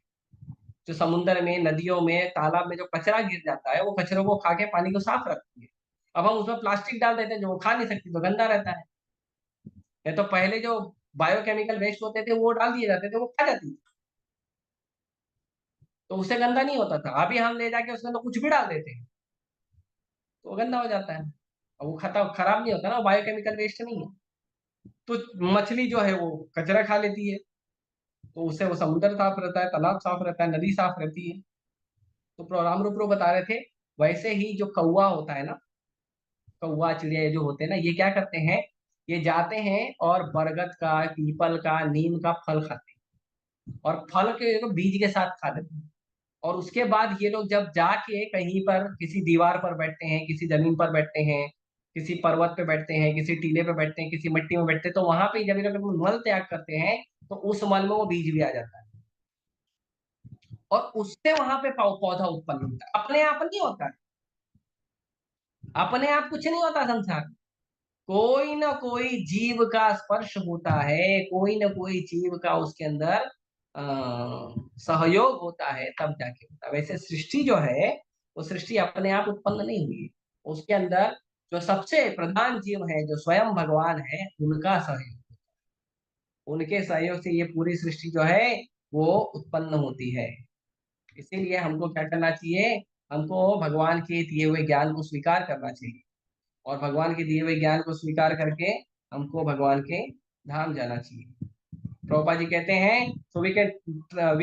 जो समुद्र में, नदियों में, तालाब में जो कचरा गिर जाता है, वो कचरों को खा के पानी को साफ रखती है। अब हम उसमें प्लास्टिक डाल देते हैं जो वो खा नहीं सकती, तो गंदा रहता है। नहीं तो पहले जो बायोकेमिकल वेस्ट होते थे वो डाल दिए जाते थे, वो खा जाती थी, तो उससे गंदा नहीं होता था। अभी हम ले जाके उसमें तो कुछ भी डाल देते हैं, तो वो गंदा हो जाता है। और वो खराब नहीं होता ना, बायोकेमिकल वेस्ट नहीं है। तो मछली जो है वो कचरा खा लेती है, तो उससे वो समुद्र साफ रहता है, तालाब साफ रहता है, नदी साफ रहती है। तो राम रूप बता रहे थे, वैसे ही जो कौवा होता है ना, कौवा चिड़िया जो होते हैं ना, ये क्या करते हैं, ये जाते हैं और बरगद का, पीपल का, नीम का फल खाते हैं। और फल के को बीज के साथ खा लेते हैं। और उसके बाद ये लोग जब जाके कहीं पर किसी दीवार पर बैठते हैं, किसी जमीन पर बैठते हैं, किसी पर्वत पे बैठते हैं, किसी टीले पे बैठते हैं, किसी मिट्टी में बैठते हैं, तो वहां पे जब ये लोग मल त्याग करते हैं तो उस मल में वो बीज भी आ जाता है और उससे वहां पे पौधा उत्पन्न होता है। अपने आप नहीं होता है, अपने आप कुछ नहीं होता संसार। कोई ना कोई जीव का स्पर्श होता है, कोई ना कोई जीव का उसके अंदर अ, सहयोग होता है, तब जाके होता है। वैसे सृष्टि जो है वो सृष्टि अपने आप उत्पन्न नहीं हुई है, उसके अंदर जो सबसे प्रधान जीव है जो स्वयं भगवान है उनका सहयोग, उनके सहयोग से ये पूरी सृष्टि जो है वो उत्पन्न होती है। इसीलिए हमको क्या करना चाहिए, हमको भगवान के दिए हुए ज्ञान को स्वीकार करना चाहिए और भगवान के दिए हुए ज्ञान को स्वीकार करके हमको भगवान के धाम जाना चाहिए। प्रभुपाद जी कहते हैं, so we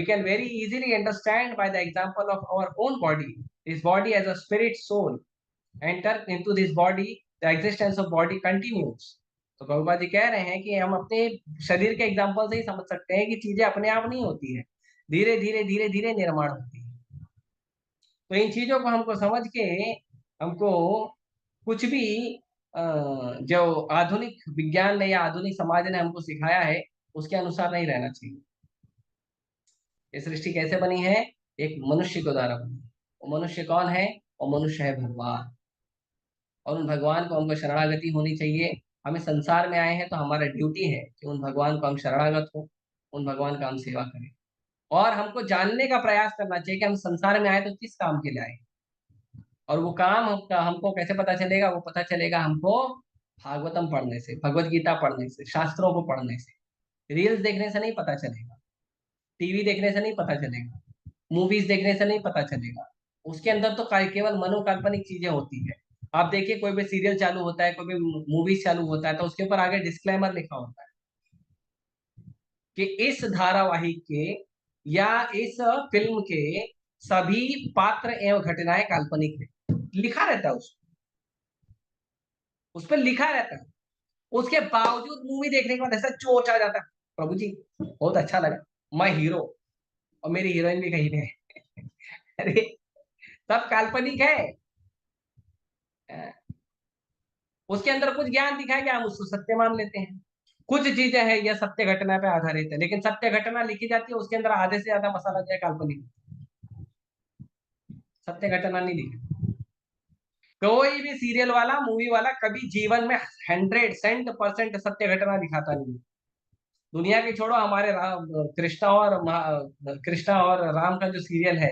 can very easily understand by the example of our own body, this body as a spirit soul enter into this body, the existence of body continues। तो प्रभुपाद जी कह रहे हैं कि हम अपने शरीर के एग्जाम्पल से ही समझ सकते हैं कि चीजें अपने आप नहीं होती है, धीरे धीरे धीरे धीरे निर्माण होती है। तो इन चीजों को हमको समझ के हमको कुछ भी जो आधुनिक विज्ञान ने या आधुनिक समाज ने हमको सिखाया है उसके अनुसार नहीं रहना चाहिए। ये सृष्टि कैसे बनी है, एक मनुष्य के द्वारा बनी। वो मनुष्य कौन है, वो मनुष्य है भगवान। और उन भगवान को हमको शरणागति होनी चाहिए। हमें संसार में आए हैं तो हमारा ड्यूटी है कि उन भगवान को हम शरणागत हो, उन भगवान का हम सेवा करें। और हमको जानने का प्रयास करना चाहिए कि हम संसार में आए तो किस काम के लिए आए, और वो काम हमको कैसे पता चलेगा, वो पता चलेगा हमको भागवतम पढ़ने से, भगवत गीता पढ़ने से, शास्त्रों को पढ़ने से। रील्स देखने से नहीं पता चलेगा, टीवी देखने से नहीं पता चलेगा, मूवीज देखने से नहीं पता चलेगा। उसके अंदर तो केवल मनोकाल्पनिक चीजें होती है। आप देखिए कोई भी सीरियल चालू होता है, कोई भी मूवीज चालू होता है तो उसके ऊपर आगे डिस्क्लेमर लिखा होता है कि इस धारावाहिक के या इस फिल्म के सभी पात्र एवं घटनाएं काल्पनिक है, लिखा रहता है उस पर लिखा रहता है। उसके बावजूद मूवी देखने के बाद ऐसा चोट आ जाता है, प्रभु जी बहुत अच्छा लगा, मैं हीरो और मेरी हीरोइन भी कहीं पे है। अरे सब काल्पनिक है। उसके अंदर कुछ ज्ञान दिखाया गया, हम उसको सत्य मान लेते हैं। कुछ चीजें हैं यह सत्य घटना पे आधारित है, लेकिन सत्य घटना लिखी जाती है उसके अंदर आधे से ज्यादा मसाला जो है काल्पनिक, सत्य घटना नहीं लिखी। कोई भी सीरियल वाला, मूवी वाला कभी जीवन में 100% सत्य घटना दिखाता नहीं। दुनिया की छोड़ो, हमारे कृष्णा और राम का जो सीरियल है,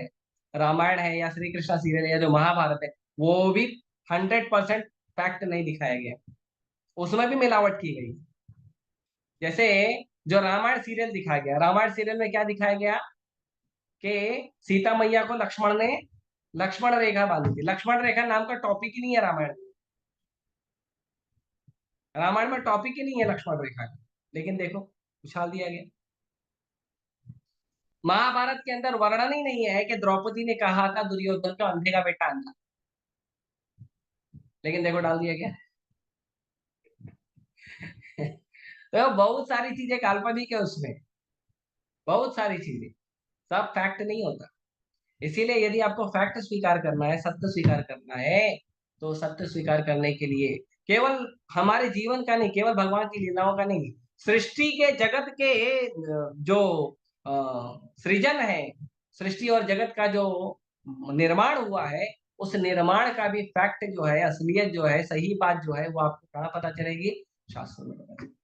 रामायण है या श्री कृष्णा सीरियल है या जो महाभारत है, वो भी 100% फैक्ट नहीं दिखाया गया, उसमें भी मिलावट की गई। जैसे जो रामायण सीरियल दिखाया गया, रामायण सीरियल में क्या दिखाया गया कि सीता मैया को लक्ष्मण ने लक्ष्मण रेखा बांधी थी। लक्ष्मण रेखा नाम का टॉपिक ही नहीं है रामायण में, रामायण में टॉपिक ही नहीं है लक्ष्मण रेखा का, लेकिन देखो उछाल दिया गया। महाभारत के अंदर वर्णन ही नहीं है कि द्रौपदी ने कहा था दुर्योधन को अंधे का बेटा अंधा, लेकिन देखो डाल दिया गया। तो बहुत सारी चीजें काल्पनिक है उसमें, बहुत सारी चीजें, सब फैक्ट नहीं होता। इसीलिए यदि आपको फैक्ट स्वीकार करना है, सत्य स्वीकार करना है, तो सत्य स्वीकार करने के लिए केवल हमारे जीवन का नहीं, केवल भगवान की लीलाओं का नहीं, सृष्टि के जगत के जो अ, सृजन है, सृष्टि और जगत का जो निर्माण हुआ है, उस निर्माण का भी फैक्ट जो है, असलियत जो है, सही बात जो है, वो आपको कहाँ पता चलेगी, शास्त्रों में पता चलेगी,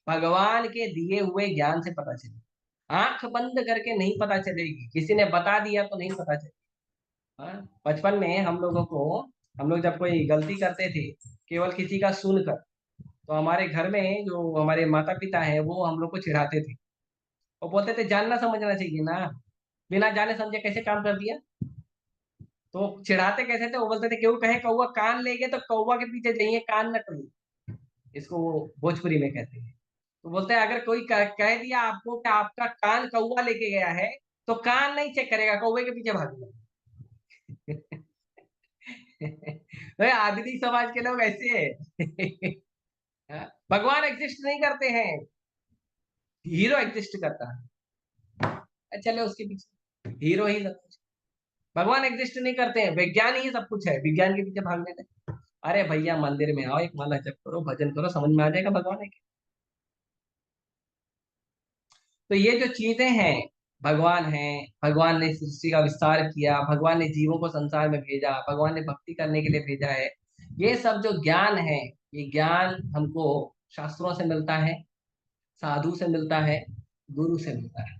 भगवान के दिए हुए ज्ञान से पता चलेगी। आंख बंद करके नहीं पता चलेगी, किसी ने बता दिया तो नहीं पता चलेगी। हाँ, बचपन में हम लोग जब कोई गलती करते थे केवल किसी का सुनकर, तो हमारे घर में जो हमारे माता पिता हैं वो हम लोग को चिढ़ाते थे। वो बोलते थे जानना समझना चाहिए ना, बिना जाने समझे कैसे काम कर दिया। तो चिढ़ाते कैसे थे, वो बोलते थे क्यों कहे कौवा कान ले गए तो कौवा के पीछे जाइए, कान न करिए, इसको वो भोजपुरी में कहते हैं। तो बोलते हैं अगर कोई कह दिया आपको कि आपका कान कौवा लेके गया है, तो कान नहीं चेक करेगा, कौवे के पीछे भागेगा। तो आदमी समाज के लोग ऐसे हैं। भगवान एग्जिस्ट नहीं करते हैं, हीरो एग्जिस्ट करता है। चले उसके पीछे, हीरो ही सब कुछ। भगवान एग्जिस्ट नहीं करते हैं, विज्ञान ही सब कुछ है, विज्ञान के पीछे भागने लगे। अरे भैया मंदिर में आओ, एक माला जप करो, भजन करो, समझ में आ जाएगा भगवान है क्या। तो ये जो चीजें हैं, भगवान है, भगवान ने सृष्टि का विस्तार किया, भगवान ने जीवों को संसार में भेजा, भगवान ने भक्ति करने के लिए भेजा है, ये सब जो ज्ञान है, ये ज्ञान हमको शास्त्रों से मिलता है, साधु से मिलता है, गुरु से मिलता है।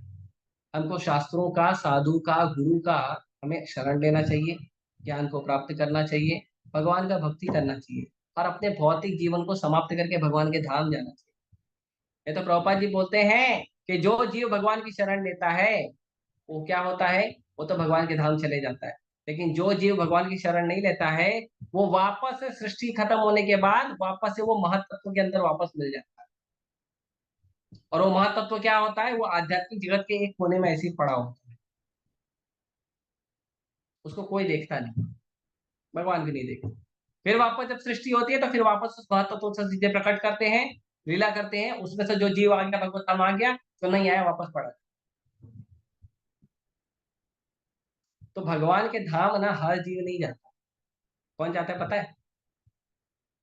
हमको शास्त्रों का, साधु का, गुरु का हमें शरण लेना चाहिए, ज्ञान को प्राप्त करना चाहिए, भगवान का भक्ति करना चाहिए, और अपने भौतिक जीवन को समाप्त करके भगवान के धाम जाना चाहिए। ये तो प्रभुपाद जी बोलते हैं कि जो जीव भगवान की शरण लेता है वो क्या होता है, वो तो भगवान के धाम चले जाता है। लेकिन जो जीव भगवान की शरण नहीं लेता है, वो वापस से सृष्टि खत्म होने के बाद वापस से वो महतत्व के अंदर वापस मिल जाता है। और वो महतत्व क्या होता है, वो आध्यात्मिक जगत के एक कोने में ऐसे ही पड़ा होता है, उसको कोई देखता नहीं, भगवान भी नहीं देखता। फिर वापस जब सृष्टि होती है तो फिर वापस उस महतत्व से चीजें प्रकट करते हैं, लीला करते हैं, उसमें से जो जीव आ गया भगवत धाम आ गया, तो नहीं आया वापस पड़ा। तो भगवान के धाम ना हर जीव नहीं जाता। कौन जाता है पता है?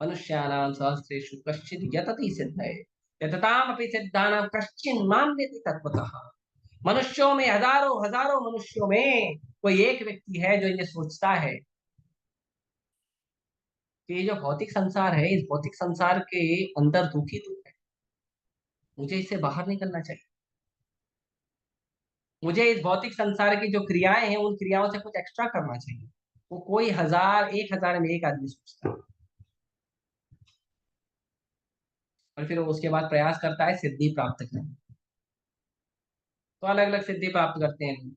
मनुष्याणां सहस्रेषु कश्चित् यतति सिद्धये यततामपि सिद्धानां कश्चिन् मां वेत्ति तत्त्वतः। मनुष्यों में हजारों हजारों मनुष्यों में कोई एक व्यक्ति है जो ये सोचता है कि ये जो भौतिक संसार है, इस भौतिक संसार के अंदर दुख ही दुख है, मुझे इससे बाहर निकलना चाहिए, मुझे इस भौतिक संसार की जो क्रियाएं हैं उन क्रियाओं से कुछ एक्स्ट्रा करना चाहिए। वो कोई हजार, 1,000 में एक आदमी सोचता है, और फिर वो उसके बाद प्रयास करता है सिद्धि प्राप्त करने। तो अलग अलग सिद्धि प्राप्त करते हैं।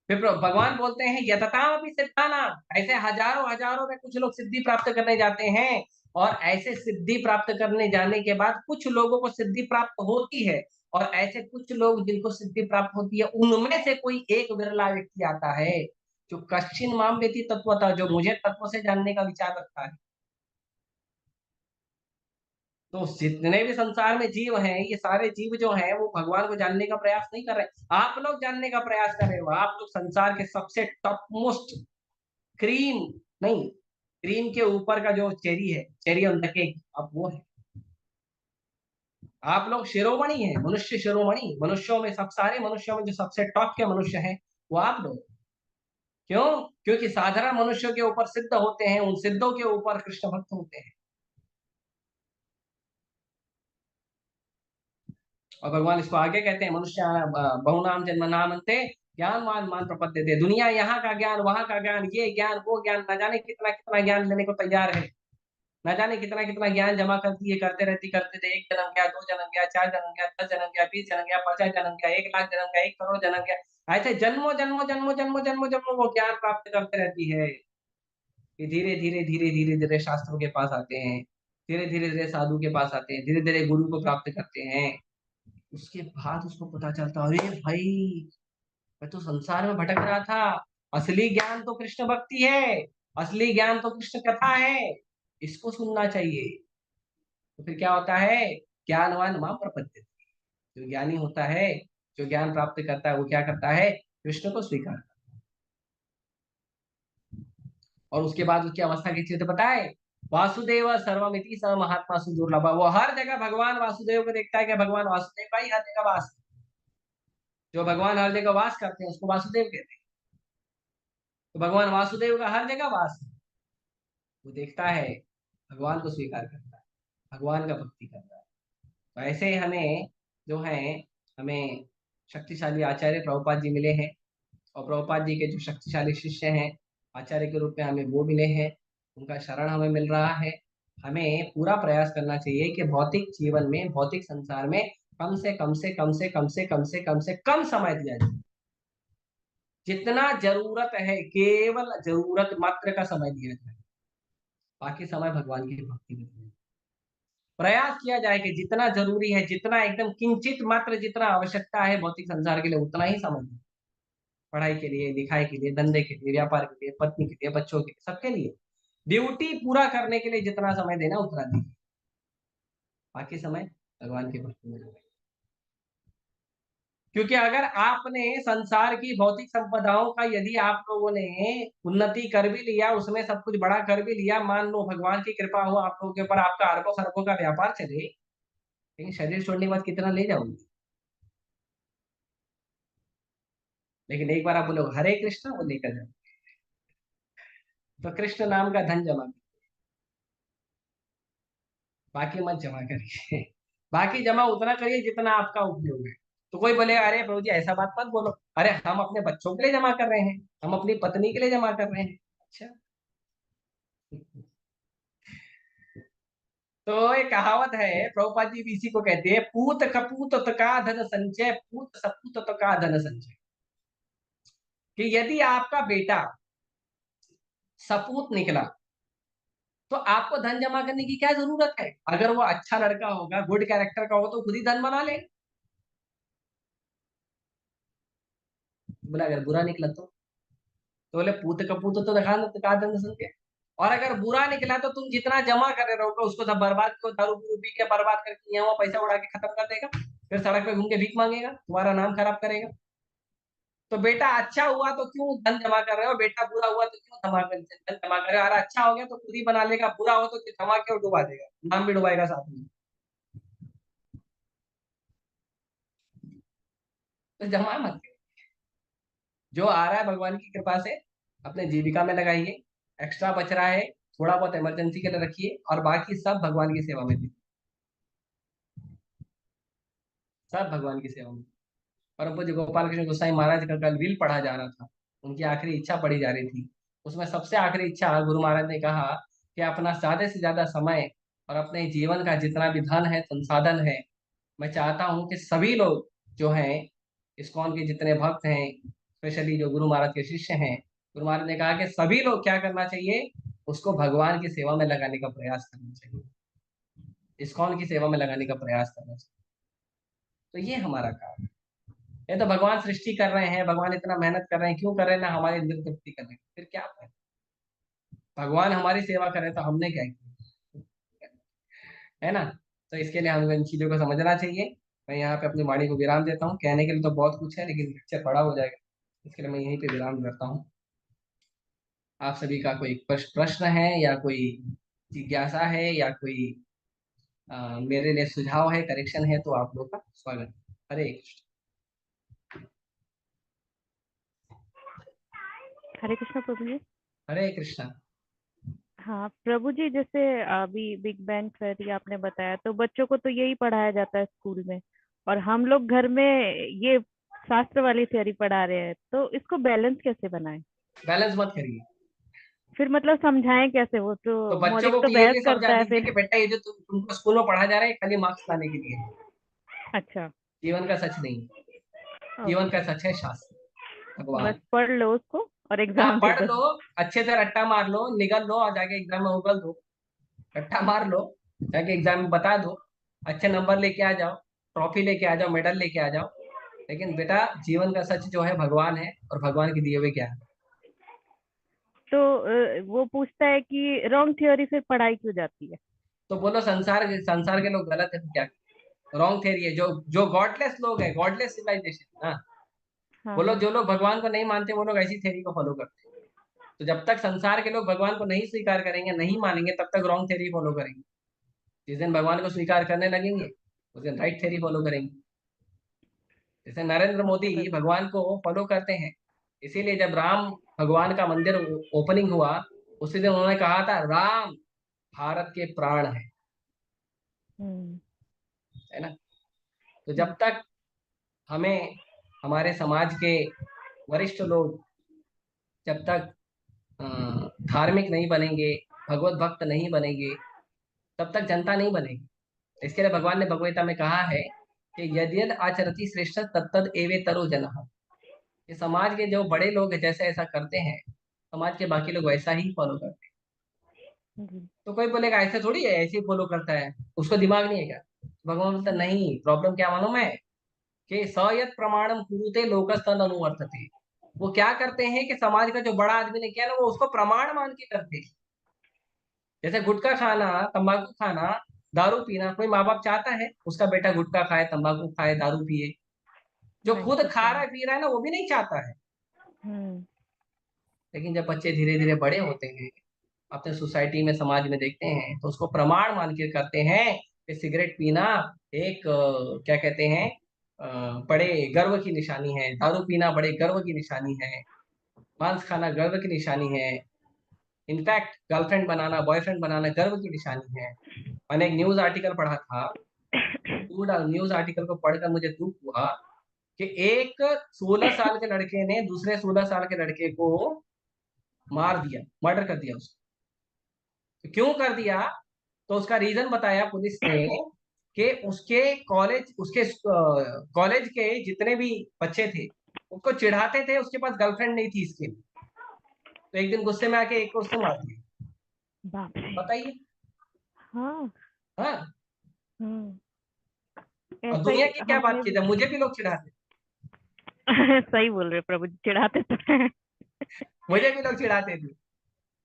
फिर भगवान बोलते हैं यतताम अपि सिद्धाना, ऐसे हजारों हजारों में कुछ लोग सिद्धि प्राप्त करने जाते हैं, और ऐसे सिद्धि प्राप्त करने जाने के बाद कुछ लोगों को सिद्धि प्राप्त होती है, और ऐसे कुछ लोग जिनको सिद्धि प्राप्त होती है उनमें से कोई एक विरला व्यक्ति आता है जो कश्चिन माम वेति तत्वतः, जो मुझे तत्व से जानने का विचार रखता है। तो जितने भी संसार में जीव हैं, ये सारे जीव जो हैं वो भगवान को जानने का प्रयास नहीं कर रहे। आप लोग जानने का प्रयास कर रहे हो, आप लोग संसार के सबसे टॉप मोस्ट क्रीम, नहीं, क्रीम के ऊपर का जो चेरी है, चेरी ऑन द केक, अब वो है। आप लोग शिरोमणि हैं, मनुष्य शिरोमणि, मनुष्यों में सब, सारे मनुष्यों में जो सबसे टॉप के मनुष्य हैं वो आप लोग। क्यों? क्योंकि साधारण मनुष्यों के ऊपर सिद्ध होते हैं, उन सिद्धों के ऊपर कृष्ण भक्त होते हैं। और भगवान इसको आगे कहते हैं, मनुष्य बहुनाम जन्म नाम अंते ज्ञानवान मान प्रपद्यते। दुनिया यहाँ का ज्ञान, वहां का ज्ञान, ये ज्ञान, वो ज्ञान, न जाने कितना कितना ज्ञान लेने को तैयार है, न जाने कितना कितना ज्ञान जमा करती है, करते रहती, करते थे। 1 जन्म गया, 2 जन्म गया, 4 जन्म गया, 10 जन्म गया, 20 जन्म गया, 50 जन्म गया, 1 लाख जन्म गया, 1 करोड़ जन्म गया, ऐसे जन्मों जन्मों जन्मों जन्मों जन्मों जन्मों वो ज्ञान प्राप्त करते रहती है। कि धीरे धीरे धीरे धीरे धीरे शास्त्रों के पास आते हैं, धीरे धीरे धीरे साधु के पास आते हैं, धीरे धीरे गुरु को प्राप्त करते हैं। उसके बाद उसको पता चलता, अरे भाई मैं तो संसार में भटक रहा था, असली ज्ञान तो कृष्ण भक्ति है, असली ज्ञान तो कृष्ण कथा है, इसको सुनना चाहिए। तो फिर क्या होता है, ज्ञानवान मां प्रपद्यते। जो ज्ञानी होता है, जो ज्ञान प्राप्त करता है, वो क्या करता है, कृष्ण को स्वीकार करता है। और उसके बाद उसकी अवस्था की चीज बताए, वासुदेव सर्वमिति स महात्मा सुदुर्लभ। वो हर जगह भगवान वासुदेव को देखता है कि भगवान वासुदेव का ही हर जगह वास है। जो भगवान हर जगह वास करते हैं उसको वासुदेव कहते हैं। तो भगवान वासुदेव का हर जगह वास है, वो देखता है, भगवान को स्वीकार करता है, भगवान का भक्ति करता है। तो ऐसे ही हमें जो है, हमें शक्तिशाली आचार्य प्रभुपाद जी मिले हैं, और प्रभुपाद जी के जो शक्तिशाली शिष्य हैं आचार्य के रूप में हमें वो मिले हैं, उनका शरण हमें मिल रहा है। हमें पूरा प्रयास करना चाहिए कि भौतिक जीवन में, भौतिक संसार में कम से कम से कम से कम से कम से कम से कम समय दिया जाए। जितना जरूरत है केवल जरूरत मात्र का समय दिया जाए, बाकी समय भगवान की भक्ति में दिया जाए। प्रयास किया जाए कि जितना जरूरी है, जितना एकदम किंचित मात्र जितना आवश्यकता है भौतिक संसार के लिए, उतना ही समय दें। पढ़ाई के लिए, लिखाई के लिए, धंधे के लिए, व्यापार के लिए, पत्नी के लिए, बच्चों के लिए, सबके लिए ड्यूटी पूरा करने के लिए जितना समय देना उतना दीजिए, बाकी समय भगवान के भक्ति में लगाइए। क्योंकि अगर आपने संसार की भौतिक संपदाओं का यदि आप लोगों ने उन्नति कर भी लिया, उसमें सब कुछ बड़ा कर भी लिया, मान लो भगवान की कृपा हो आप लोगों के ऊपर, आपका अरबों खरबों का व्यापार चले, लेकिन शरीर छोड़ने के बाद कितना ले जाओगे? लेकिन एक बार आप बोलो हरे कृष्ण, वो लेकर जाओ। तो कृष्ण नाम का धन जमा, बाकी मत जमा करिए। बाकी जमा उतना करिए जितना आपका उपयोग है। तो कोई बोले अरे प्रभु जी ऐसा बात मत बोलो, अरे हम अपने बच्चों के लिए जमा कर रहे हैं, हम अपनी पत्नी के लिए जमा कर रहे हैं। अच्छा, तो एक कहावत है, प्रभुपाद जी भी इसी को कहते हैं, पूत कपूत का धन संचय, पूत सपूत का धन संचय। कि यदि आपका बेटा सपूत निकला तो आपको धन जमा करने की क्या जरूरत है? अगर वो अच्छा लड़का होगा, गुड कैरेक्टर का हो, तो खुद ही धन बना ले। बोला अगर बुरा निकला तो बोले पूत कपूत तो दिखा कहा धन संचय। और अगर बुरा निकला तो तुम जितना जमा कर रहे रहोगे उसको सब बर्बाद को दारू पी के बर्बाद करके यहाँ पैसा उड़ा के खत्म कर देगा, फिर सड़क पे घूम के भीख मांगेगा, तुम्हारा नाम खराब करेगा। तो बेटा अच्छा हुआ तो क्यों धन जमा कर रहे हो, बेटा बुरा हुआ तो क्यों धन जमा कर रहे हो? अरे अच्छा हो गया तो खुद ही बना लेगा, बुरा हो तो जमा के और डुबा देगा, नाम भी डुबाएगा साथ में। तो जमा मत करो, जो आ रहा है भगवान की कृपा से अपने जीविका में लगाइए, एक्स्ट्रा बच रहा है थोड़ा बहुत इमरजेंसी के लिए रखिए, और बाकी सब भगवान की सेवा में दीजिए, सब भगवान की सेवा में। परम पूज्य गोपाल कृष्ण गोसाई महाराज का कल विल पढ़ा जा रहा था, उनकी आखिरी इच्छा पढ़ी जा रही थी। उसमें सबसे आखिरी इच्छा गुरु महाराज ने कहा कि अपना ज्यादा से ज्यादा समय और अपने जीवन का जितना भी धन है, संसाधन है, मैं चाहता हूं कि सभी लोग जो हैं, इस्कॉन के जितने भक्त हैं, स्पेशली जो गुरु महाराज के शिष्य हैं, गुरु महाराज ने कहा कि सभी लोग क्या करना चाहिए, उसको भगवान की सेवा में लगाने का प्रयास करना चाहिए, इस्कॉन की सेवा में लगाने का प्रयास करना चाहिए। तो ये हमारा काम है। ये तो भगवान सृष्टि कर रहे हैं, भगवान इतना मेहनत कर रहे हैं, क्यों कर रहे हैं? ना हमारी इंद्र तृप्ति कर रहे हैं, फिर क्या है? भगवान हमारी सेवा कर रहे हैं तो हमने क्या किया, है ना? तो इसके लिए हमें इन चीजों को समझना चाहिए। मैं यहाँ पे अपनी वाणी को विराम देता हूँ, कहने के लिए तो बहुत कुछ है लेकिन लेक्चर बड़ा हो जाएगा, इसके लिए मैं यहीं पे विराम करता हूँ। आप सभी का कोई प्रश्न है या कोई जिज्ञासा है या कोई मेरे लिए सुझाव है, करेक्शन है, तो आप लोग का स्वागत है। हरे कृष्ण। हरे कृष्णा प्रभु जी। हरे कृष्णा। हाँ प्रभु जी, जैसे अभी बिग बैंग थ्योरी आपने बताया, तो बच्चों को तो यही पढ़ाया जाता है स्कूल में, और हम लोग घर में ये शास्त्र वाली थ्योरी पढ़ा रहे हैं, तो इसको बैलेंस कैसे बनाएं? बैलेंस मत करिए। फिर मतलब समझाएं कैसे? वो तो तो बच्चों मौलिक को तो बहस क्लियरली समझा करता है दीजिए फिर। कि बेटा ये जो तुमको स्कूल में पढ़ा जा रहा है खाली मार्क्स लाने के लिए है, अच्छा। जीवन का सच नहीं। जीवन ओके। का सच है शास्त्र, बस भगवान। पढ़ लो उसको और हाँ एग्जाम दे पढ़ दो। लो, अच्छे से रट्टा मार लो, निगल लो और जाके एग्जाम में उगल दो। रट्टा मार लो, जाके एग्जाम में बता दो, अच्छे नंबर लेके आ जाओ, ट्रॉफी लेके आ जाओ, मेडल लेके आ जाओ। लेकिन बेटा जीवन का सच जो है भगवान है, और भगवान के दिए हुए क्या है। तो वो पूछता है कि रॉन्ग थ्योरी फिर पढ़ाई क्यों जाती है? तो बोलो संसार संसार के लोग गलत है तो क्या? रॉन्ग थेरी है, जो जो गॉडलेस लोग है, गॉडलेस सिविलाइजेशन। हाँ, हाँ बोलो हाँ। जो लोग भगवान को नहीं मानते वो लोग ऐसी थेरी को फॉलो करते हैं। तो जब तक संसार के लोग भगवान को नहीं स्वीकार करेंगे, नहीं मानेंगे, तब तक रॉन्ग थेरी फॉलो करेंगे। जिस दिन भगवान को स्वीकार करने लगेंगे उस दिन राइट थेरी फॉलो करेंगे। जैसे नरेंद्र मोदी अच्छा। भगवान को फॉलो करते हैं, इसीलिए जब राम भगवान का मंदिर ओपनिंग हुआ, उसी दिन उन्होंने कहा था राम भारत के प्राण हम्म। है ना? तो जब तक हमें हमारे समाज के वरिष्ठ लोग जब तक अ, धार्मिक नहीं बनेंगे, भगवत भक्त नहीं बनेंगे, तब तक जनता नहीं बनेगी। इसके लिए भगवान ने भगवत में कहा है कि यद यद आचरति श्रेष्ठ तत्तद एवे तरो जनः। ये समाज के जो बड़े लोग हैं जैसे ऐसा करते हैं, समाज के बाकी लोग वैसा ही फॉलो करते हैं। जी। तो कोई बोलेगा ऐसे थोड़ी है, ऐसे ही फॉलो करता है, उसको दिमाग नहीं है क्या? भगवान बोलता नहीं, प्रॉब्लम क्या मालूम है कि स यत् प्रमाणम कुरुते लोकस्तन अनुवर्तते। वो क्या करते हैं कि समाज का जो बड़ा आदमी ने किया ना, वो उसको प्रमाण मान के करते हैं। जैसे गुटखा खाना, तंबाकू खाना, दारू पीना, कोई माँ बाप चाहता है उसका बेटा गुटखा खाए, तंबाकू खाए, दारू पिए? जो नहीं खुद कुछ खा नहीं। रहा है पी रहा है ना, वो भी नहीं चाहता है। हम्म। लेकिन जब बच्चे धीरे धीरे बड़े होते हैं, अपने सोसाइटी में समाज में देखते हैं, तो उसको प्रमाण मान के करते हैं कि सिगरेट पीना एक क्या कहते हैं बड़े गर्व की निशानी है, दारू पीना बड़े गर्व की निशानी है, मांस खाना गर्व की निशानी है, इनफैक्ट गर्लफ्रेंड बनाना बॉयफ्रेंड बनाना गर्व की निशानी है। मैंने एक न्यूज आर्टिकल पढ़ा था, पूरा न्यूज आर्टिकल को पढ़कर मुझे दुख हुआ कि एक 16 साल के लड़के ने दूसरे 16 साल के लड़के को मार दिया, मर्डर कर दिया उसको। तो क्यों कर दिया? तो उसका रीजन बताया पुलिस ने कि उसके कॉलेज के जितने भी बच्चे थे उसको चिढ़ाते थे, उसके पास गर्लफ्रेंड नहीं थी इसके लिए। तो एक दिन गुस्से में आके एक को उसने मार दिया। बाप रे। बताइए। हाँ। हाँ। हम्म। और ऐसा दुनिया ही की क्या हमने बातचीत है, मुझे भी लोग चिढ़ाते, सही बोल रहे हो प्रभु जी, चिढ़ाते तो हैं। मुझे भी लोग चिढ़ाते थे।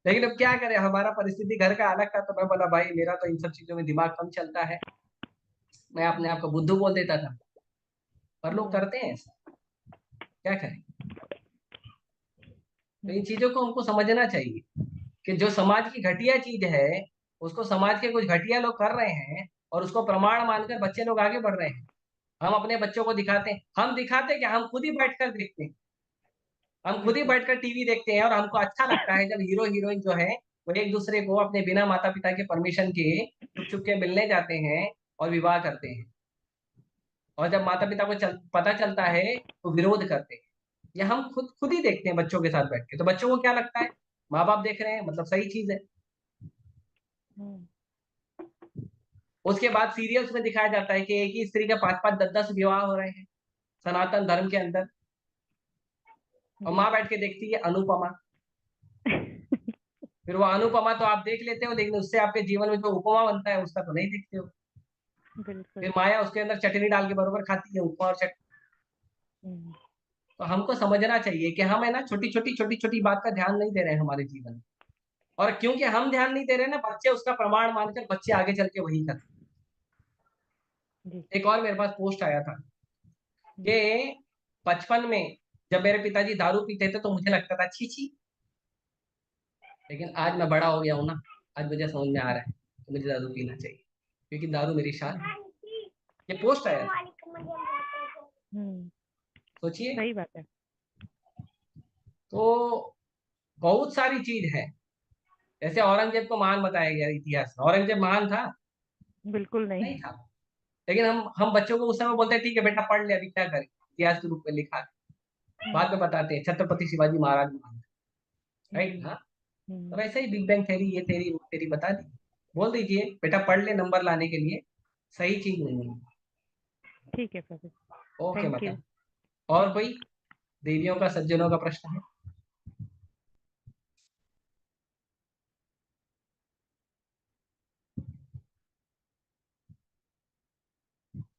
लेकिन अब क्या करें, हमारा परिस्थिति घर का अलग था, तो मैं बोला भाई मेरा तो इन सब चीजों में दिमाग कम चलता है, मैं अपने आप को बुद्धू बोल देता था। पर लोग हम्म। करते हैं ऐसा, क्या करें। तो इन हम्म। चीजों को हमको समझना चाहिए कि जो समाज की घटिया चीज है उसको समाज के कुछ घटिया लोग कर रहे हैं, और उसको प्रमाण मानकर बच्चे लोग आगे बढ़ रहे हैं। हम अपने बच्चों को दिखाते हैं, हम दिखाते क्या, हम खुद ही बैठकर देखते हैं, हम खुद ही बिल्कुल। बैठकर टीवी देखते हैं, और हमको अच्छा लगता है जब हीरो हीरोइन जो है वो एक दूसरे को अपने बिना माता पिता के परमिशन के छुप छुप के मिलने जाते हैं और विवाह करते हैं। और जब माता पिता को पता चलता है तो विरोध करते हैं। ये हम खुद खुद ही देखते हैं बच्चों के साथ बैठ के, तो बच्चों को क्या लगता है, माँ बाप देख रहे हैं मतलब सही चीज है। हम्म। उसके बाद सीरियल्स में दिखाया जाता है कि एक ही स्त्री के 5-5 10-10 विवाह हो रहे हैं सनातन धर्म के अंदर, और जी। माँ बैठ के देखती है अनुपमा। फिर वो अनुपमा तो आप देख लेते हो, लेकिन उससे आपके जीवन में जो उपमा बनता है उसका तो नहीं देखते हो। बिल्कुल। फिर माया उसके अंदर चटनी डाल के बरोबर खाती है, उपमा और चटनी। हम्म। तो हमको समझना चाहिए कि हम है ना छोटी छोटी बात का ध्यान नहीं दे रहे हैं हमारे जीवन में, और क्योंकि हम ध्यान नहीं दे रहे ना, बच्चे उसका प्रमाण मानकर बच्चे आगे चल के वही करते जी। हैं। एक और मेरे पास पोस्ट आया था हम्म। कि बचपन में जब मेरे पिताजी दारू पीते थे तो मुझे लगता था छी छी, लेकिन आज मैं बड़ा हो गया हूं ना, आज मुझे समझ में आ रहा है कि मुझे दारू पीना चाहिए, क्योंकि दारू मेरी शान है। ये पोस्ट आया था, हम्म। सोचिए। सही बात है। तो बहुत सारी चीज है। जैसे औरंगजेब को महान बताया गया इतिहास में, औरंगजेब महान था? बिल्कुल नहीं। नहीं था। लेकिन हम बच्चों को उस समय बोलते हैं ठीक है बेटा पढ़ ले, अभी क्या करें, इतिहास के रूप में लिखा है। बाद हम्म। में बताते हैं छत्रपति शिवाजी महाराज महान थे, जी। राइट। हाँ। तो हम्म। वैसे ही बिग बैंग थ्योरी, ये थ्योरी वो थ्योरी बता दी, बोल दीजिए बेटा पढ़ ले, नंबर लाने के लिए सही चीज नहीं है। ठीक है प्रभु। ओके थैंक माता। यू। और कोई देवियों का सज्जनों का प्रश्न है?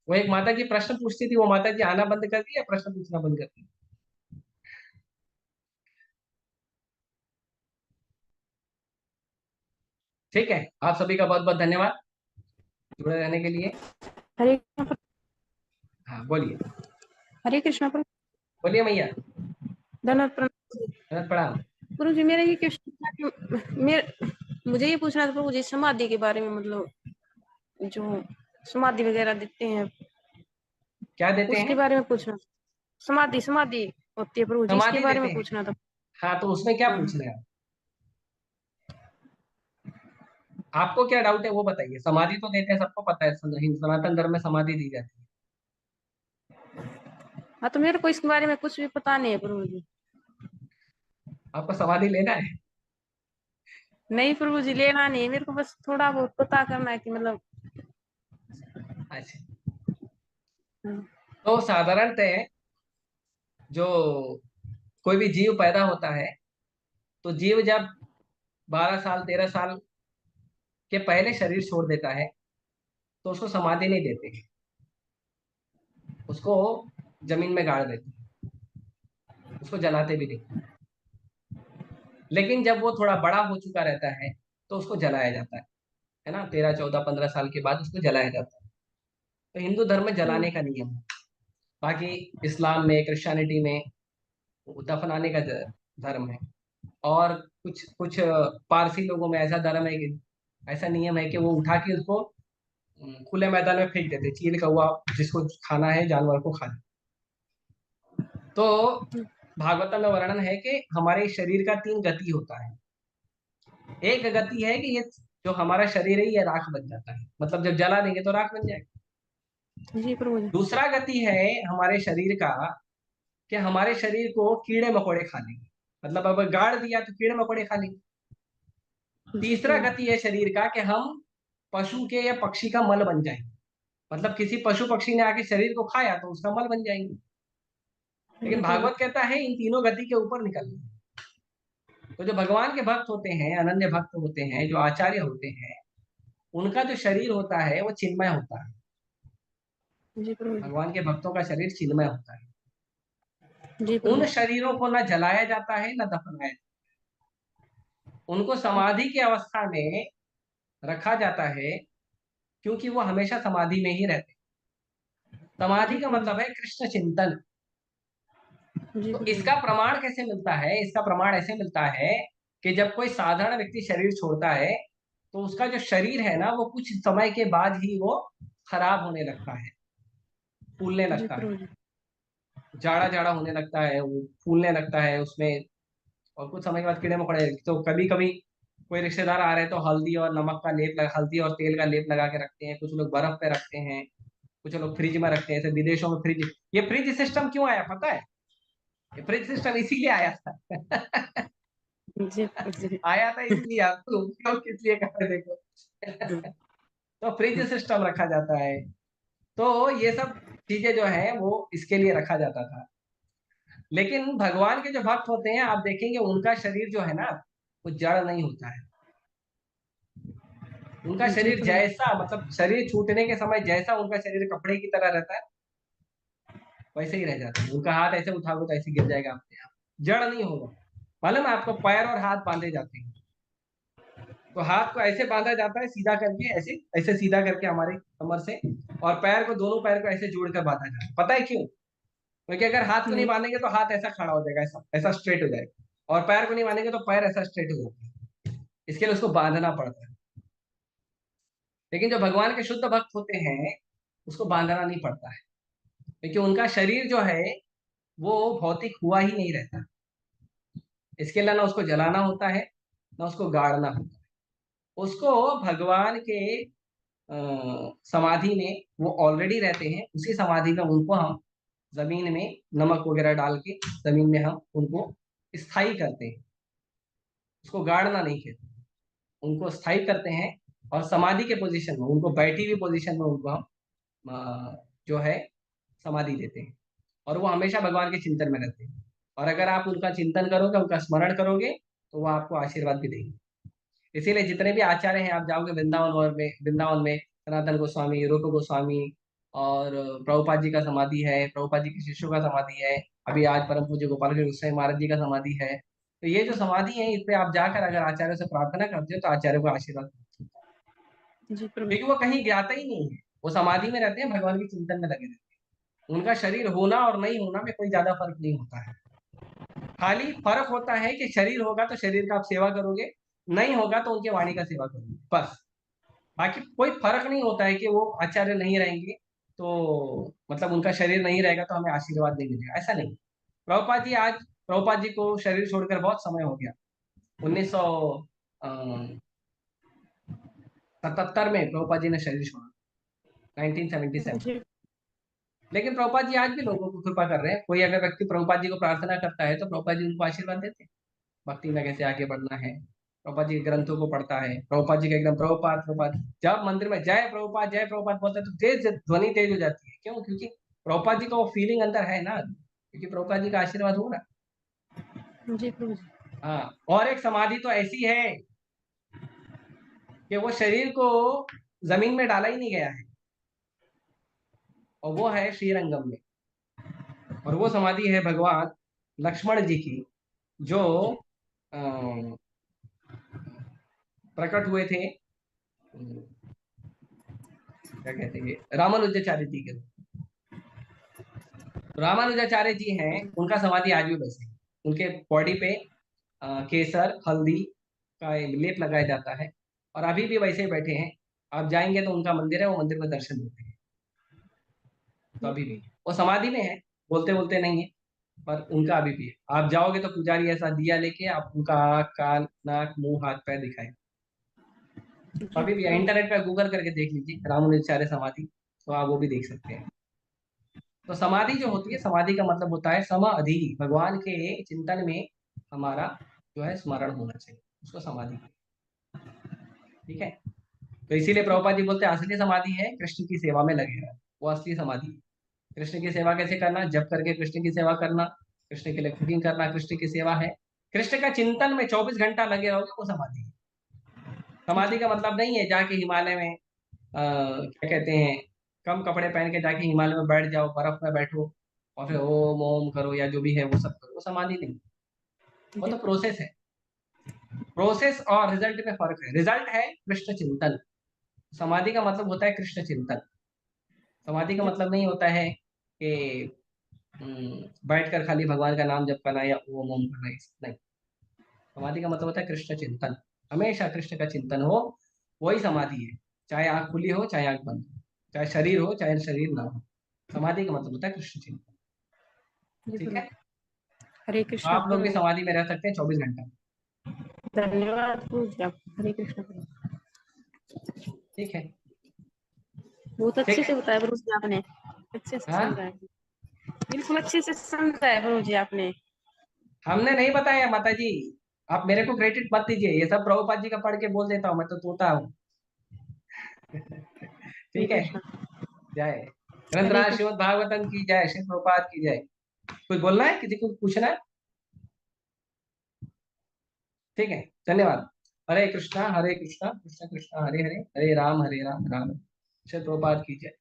वो एक माता जी प्रश्न पूछती थी, वो माता जी आना बंद कर दी या प्रश्न पूछना बंद कर दी? ठीक है, आप सभी का बहुत बहुत धन्यवाद जुड़े रहने के लिए। हरे हाँ बोलिए। हरे कृष्णा प्रभु। बोलिए मैया। धन्यवाद प्रभु। प्रणाम। प्रभु जी मेरा ये क्वेश्चन था कि मुझे ये पूछना था प्रभु जी, समाधि के बारे में, मतलब जो समाधि वगैरह देते हैं क्या देते उसके हैं? बारे में पूछना था। समाधि समाधि होती है प्रभु जी, इसके समाधि बारे देते में हैं। पूछना था। हाँ तो उसमें क्या हाँ। पूछ रहे हैं आप? आपको क्या डाउट है वो बताइए। समाधि तो देते हैं, सबको पता है, सनातन धर्म में समाधि दी जाती है। हाँ तो मेरे को इसके बारे में कुछ भी पता नहीं है प्रभु जी। आपको समाधि लेना है? नहीं प्रभु जी, लेना नहीं है मेरे को, बस थोड़ा बहुत पता करना है कि मतलब। अच्छा। हाँ। तो साधारणतः जो कोई भी जीव पैदा होता है, तो जीव जब 12 साल 13 साल के पहले शरीर छोड़ देता है तो उसको समाधि नहीं देते, उसको जमीन में गाड़ देते हैं, उसको जलाते भी नहीं। लेकिन जब वो थोड़ा बड़ा हो चुका रहता है तो उसको जलाया जाता है ना, 13 14 15 साल के बाद उसको जलाया जाता है। तो हिंदू धर्म में जलाने का नियम है। बाकी इस्लाम में, क्रिश्चियनिटी में दफनाने का धर्म है। और कुछ कुछ पारसी लोगों में ऐसा धर्म है कि ऐसा नियम है कि वो उठा के उसको खुले मैदान में फेंक देते, चील कौवा जिसको खाना है जानवर को खा ले। तो भागवतम में वर्णन है कि हमारे शरीर का 3 गति होता है। एक गति है कि ये जो हमारा शरीर है ये राख बन जाता है, मतलब जब जला देंगे तो राख बन जाएगा। जी प्रभु जी। दूसरा गति है हमारे शरीर का कि हमारे शरीर को कीड़े मकोड़े खा लेंगे, मतलब अब गाड़ दिया तो कीड़े मकोड़े खा लेंगे। जी तीसरा प्रभु गति है शरीर का कि हम पशु के या पक्षी का मल बन जाएंगे, मतलब किसी पशु पक्षी ने आके शरीर को खाया तो उसका मल बन जाएंगे। लेकिन जी प्रभु भागवत कहता है इन तीनों गति के ऊपर निकलना है। तो जो भगवान के भक्त होते हैं, अनन्य भक्त होते हैं, जो आचार्य होते हैं, उनका जो शरीर होता है वो चिन्मय होता है। जी प्रभु जी। भगवान के भक्तों का शरीर चिन्मय होता है। जी उन प्रभु शरीरों को न जलाया जाता है न दफनाया जाता है, उनको समाधि की अवस्था में रखा जाता है, क्योंकि वो हमेशा समाधि में ही रहते हैं। समाधि जी का प्रभु मतलब है कृष्ण चिंतन। जी तो प्रभु इसका प्रमाण कैसे मिलता है? इसका प्रमाण ऐसे मिलता है कि जब कोई साधारण व्यक्ति शरीर छोड़ता है तो उसका जो शरीर है ना वो कुछ समय के बाद ही वो खराब होने लगता है, फूलने जी लगता है, प्रभु जी। जाड़ा जाड़ा होने लगता है, वो फूलने लगता है उसमें। और कुछ समय के बाद कीड़े मकोड़े, तो कभी कभी कोई रिश्तेदार आ रहे हैं तो हल्दी और नमक का लेप लगा, हल्दी और तेल का लेप लगा के रखते हैं, कुछ लोग बर्फ पे रखते हैं, कुछ लोग फ्रिज में रखते हैं। ऐसे विदेशों में फ्रिज, ये फ्रिज सिस्टम क्यों आया पता है? ये फ्रिज सिस्टम इसीलिए आया था। जी प्रभु जी। आया था इसलिए, आप तो उपयोग किस लिए कर रहे देखो। तो फ्रिज सिस्टम रखा जाता है। तो ये सब चीजें जो है वो इसके लिए रखा जाता था। लेकिन भगवान के जो भक्त होते हैं आप देखेंगे उनका शरीर जो है ना वो जड़ नहीं होता है। उनका जी शरीर प्रभु जैसा, मतलब शरीर छूटने के समय जैसा उनका शरीर कपड़े की तरह रहता है वैसे ही रह जाता है। उनका हाथ ऐसे उठाओगे तो ऐसे गिर जाएगा अपने आप, जड़ नहीं होगा। मालूम है आपको, पैर और हाथ बांधे जाते हैं तो हाथ को ऐसे बांधा जाता है सीधा करके, ऐसे ऐसे सीधा करके हमारे कमर से, और पैर को, दोनों पैर को ऐसे जोड़कर बांधा जाता है। पता है क्यों? क्योंकि अगर हाथ को नहीं नहीं। बांधेंगे तो हाथ ऐसा खड़ा हो जाएगा, ऐसा ऐसा स्ट्रेट हो जाएगा, और पैर को नहीं बांधेंगे तो पैर ऐसा स्ट्रेट हो जाएगा। इसके लिए उसको बांधना पड़ता है। लेकिन जो भगवान के शुद्ध भक्त होते हैं उसको बांधना नहीं पड़ता है, क्योंकि उनका शरीर जो है वो भौतिक हुआ ही नहीं रहता। इसके लिए ना उसको जलाना होता है ना उसको गाड़ना होता है। उसको भगवान के समाधि में वो ऑलरेडी रहते हैं, उसी समाधि में उनको हम जमीन में नमक वगैरह डाल के जमीन में हम उनको स्थायी करते हैं। उसको गाड़ना नहीं कहते, उनको स्थायी करते हैं। और समाधि के पोजीशन में, उनको बैठी हुई पोजीशन में उनको हम जो है समाधि देते हैं, और वो हमेशा भगवान के चिंतन में रहते हैं। और अगर आप उनका चिंतन करोगे, उनका स्मरण करोगे, तो वो आपको आशीर्वाद भी देंगे। इसीलिए जितने भी आचार्य हैं, आप जाओगे वृंदावन, और में वृंदावन में सनातन गोस्वामी, रूप गोस्वामी, और प्रभुपाद जी का समाधि है, प्रभुपाद जी के शिष्यों का समाधि है, अभी आज परम पूज्य गोपाल कृष्ण गोस्वामी महाराज जी का समाधि है। तो ये जो समाधि है इस पे आप जाकर अगर आचार्य से प्रार्थना करते हो तो आचार्य को आशीर्वाद मिलता है। जी प्रभु क्योंकि वो कहीं जाता ही नहीं है, वो समाधि में रहते हैं, भगवान के चिंतन में लगे रहते हैं। उनका शरीर होना और नहीं होना में कोई ज्यादा फर्क नहीं होता है। खाली फर्क होता है कि शरीर होगा तो शरीर का आप सेवा करोगे, नहीं होगा तो उनके वाणी का सेवा करोगे, बस। बाकी कोई फर्क नहीं होता है कि वो आचार्य नहीं रहेंगे तो मतलब उनका शरीर नहीं रहेगा तो हमें आशीर्वाद नहीं मिलेगा, ऐसा नहीं। प्रभुपाद जी आज, प्रभुपाद जी को शरीर छोड़कर बहुत समय हो गया। 1977 में प्रभुपाद जी ने शरीर छोड़ा, 1977। जी लेकिन प्रभुपाद जी आज भी लोगों को कृपा कर रहे हैं। कोई अगर व्यक्ति प्रभुपाद जी को प्रार्थना करता है तो प्रभुपाद जी उनको आशीर्वाद देते हैं, भक्ति में कैसे आगे बढ़ना है। प्रभुपाद जी के ग्रंथों को पढ़ता है, प्रभुपाद जी का एकदम प्रभुपाद प्रभुपाद, जब मंदिर में जय प्रभुपाद बोलते हैं तो तेज ध्वनि तेज हो जाती है। क्यों? क्योंकि प्रभुपाद जी का वो फीलिंग अंदर है ना, क्योंकि प्रभुपाद जी का आशीर्वाद हो रहा है। जी प्रभु जी। हाँ, और एक समाधि तो ऐसी है कि वो शरीर को जमीन में डाला ही नहीं गया है, और वो है श्रीरंगम में। और वो समाधि है भगवान लक्ष्मण जी की, जो अ, प्रकट हुए थे, क्या कहते हैं, रामानुजाचार्य जी के। रामानुजाचार्य जी हैं, उनका समाधि आज भी वैसे है। उनके बॉडी पे केसर हल्दी का लेप लगाया जाता है और अभी भी वैसे ही बैठे हैं। आप जाएंगे तो उनका मंदिर है, वो मंदिर में दर्शन देते हैं। तो अभी भी वो समाधि में है, बोलते बोलते नहीं है, पर उनका अभी भी है। आप जाओगे तो पुजारी ऐसा दिया लेके आप उनका आँख कान नाक मुंह हाथ पैर दिखाए। जी अभी भी है, प्रभु इंटरनेट पे गूगल करके देख लीजिए रामानुजाचार्य समाधि, तो आप वो भी देख सकते हैं। तो समाधि जो होती है, समाधि का मतलब होता है समाधि, भगवान के चिंतन में हमारा जो है स्मरण होना चाहिए, उसको समाधि। ठीक है, तो इसीलिए प्रभुपाद जी बोलते हैं असली समाधि है कृष्ण की सेवा में लगे रहना, वो असली समाधि है। कृष्ण की सेवा कैसे करना? जप करके कृष्ण की सेवा करना, कृष्ण के लिए कुकिंग करना, कृष्ण की सेवा है। कृष्ण का चिंतन में 24 घंटा लगे रहोगे, वो समाधि है। समाधि का मतलब नहीं है जाके हिमालय में क्या कहते हैं, कम कपड़े पहन के जाके हिमालय में बैठ जाओ, बर्फ में बैठो और फिर ओम ओम करो या जो भी है वो सब करो, वो समाधि नहीं। वो जी तो प्रोसेस है। प्रोसेस और रिजल्ट में फर्क है। रिजल्ट है कृष्ण चिंतन, समाधि का मतलब होता है कृष्ण चिंतन। समाधि का जी मतलब नहीं होता है कि बैठकर खाली भगवान का नाम जप करना या ओम ओम करना, नहीं। समाधि का मतलब होता है कृष्ण चिंतन, हमेशा कृष्ण का चिंतन हो, वही समाधि है। चाहे आंख खुली हो चाहे आंख बंद हो, चाहे शरीर हो चाहे शरीर ना हो, समाधि का मतलब होता है कृष्ण चिंतन। जी ठीक प्रभु। है, हरे कृष्णा आप लोग भी प्रभु। समाधि में रह सकते हैं 24 घंटा। धन्यवाद प्रभु जी आप। हरे कृष्णा प्रभु। ठीक है। बहुत ठीक अच्छे है। से बताया प्रभु जी आपने, अच्छे से हाँ, समझाया, बिल्कुल अच्छे से समझाया प्रभु जी आपने। हमने नहीं बताया माता जी, आप मेरे को क्रेडिट मत दीजिए, ये सब प्रभुपाद जी का पढ़ के बोल देता हूँ, मैं तो तोता हूँ। हरे ठीक है। कृष्णा। जय हरे ग्रंथराज कृष्ण। श्रीमद् भागवतम की जय, श्री प्रभुपाद की जय। कुछ बोलना है, किसी को पूछना है? ठीक है, धन्यवाद। हरे कृष्णा कृष्ण कृष्ण हरे हरे, हरे राम राम, राम। श्री प्रभुपाद की जय।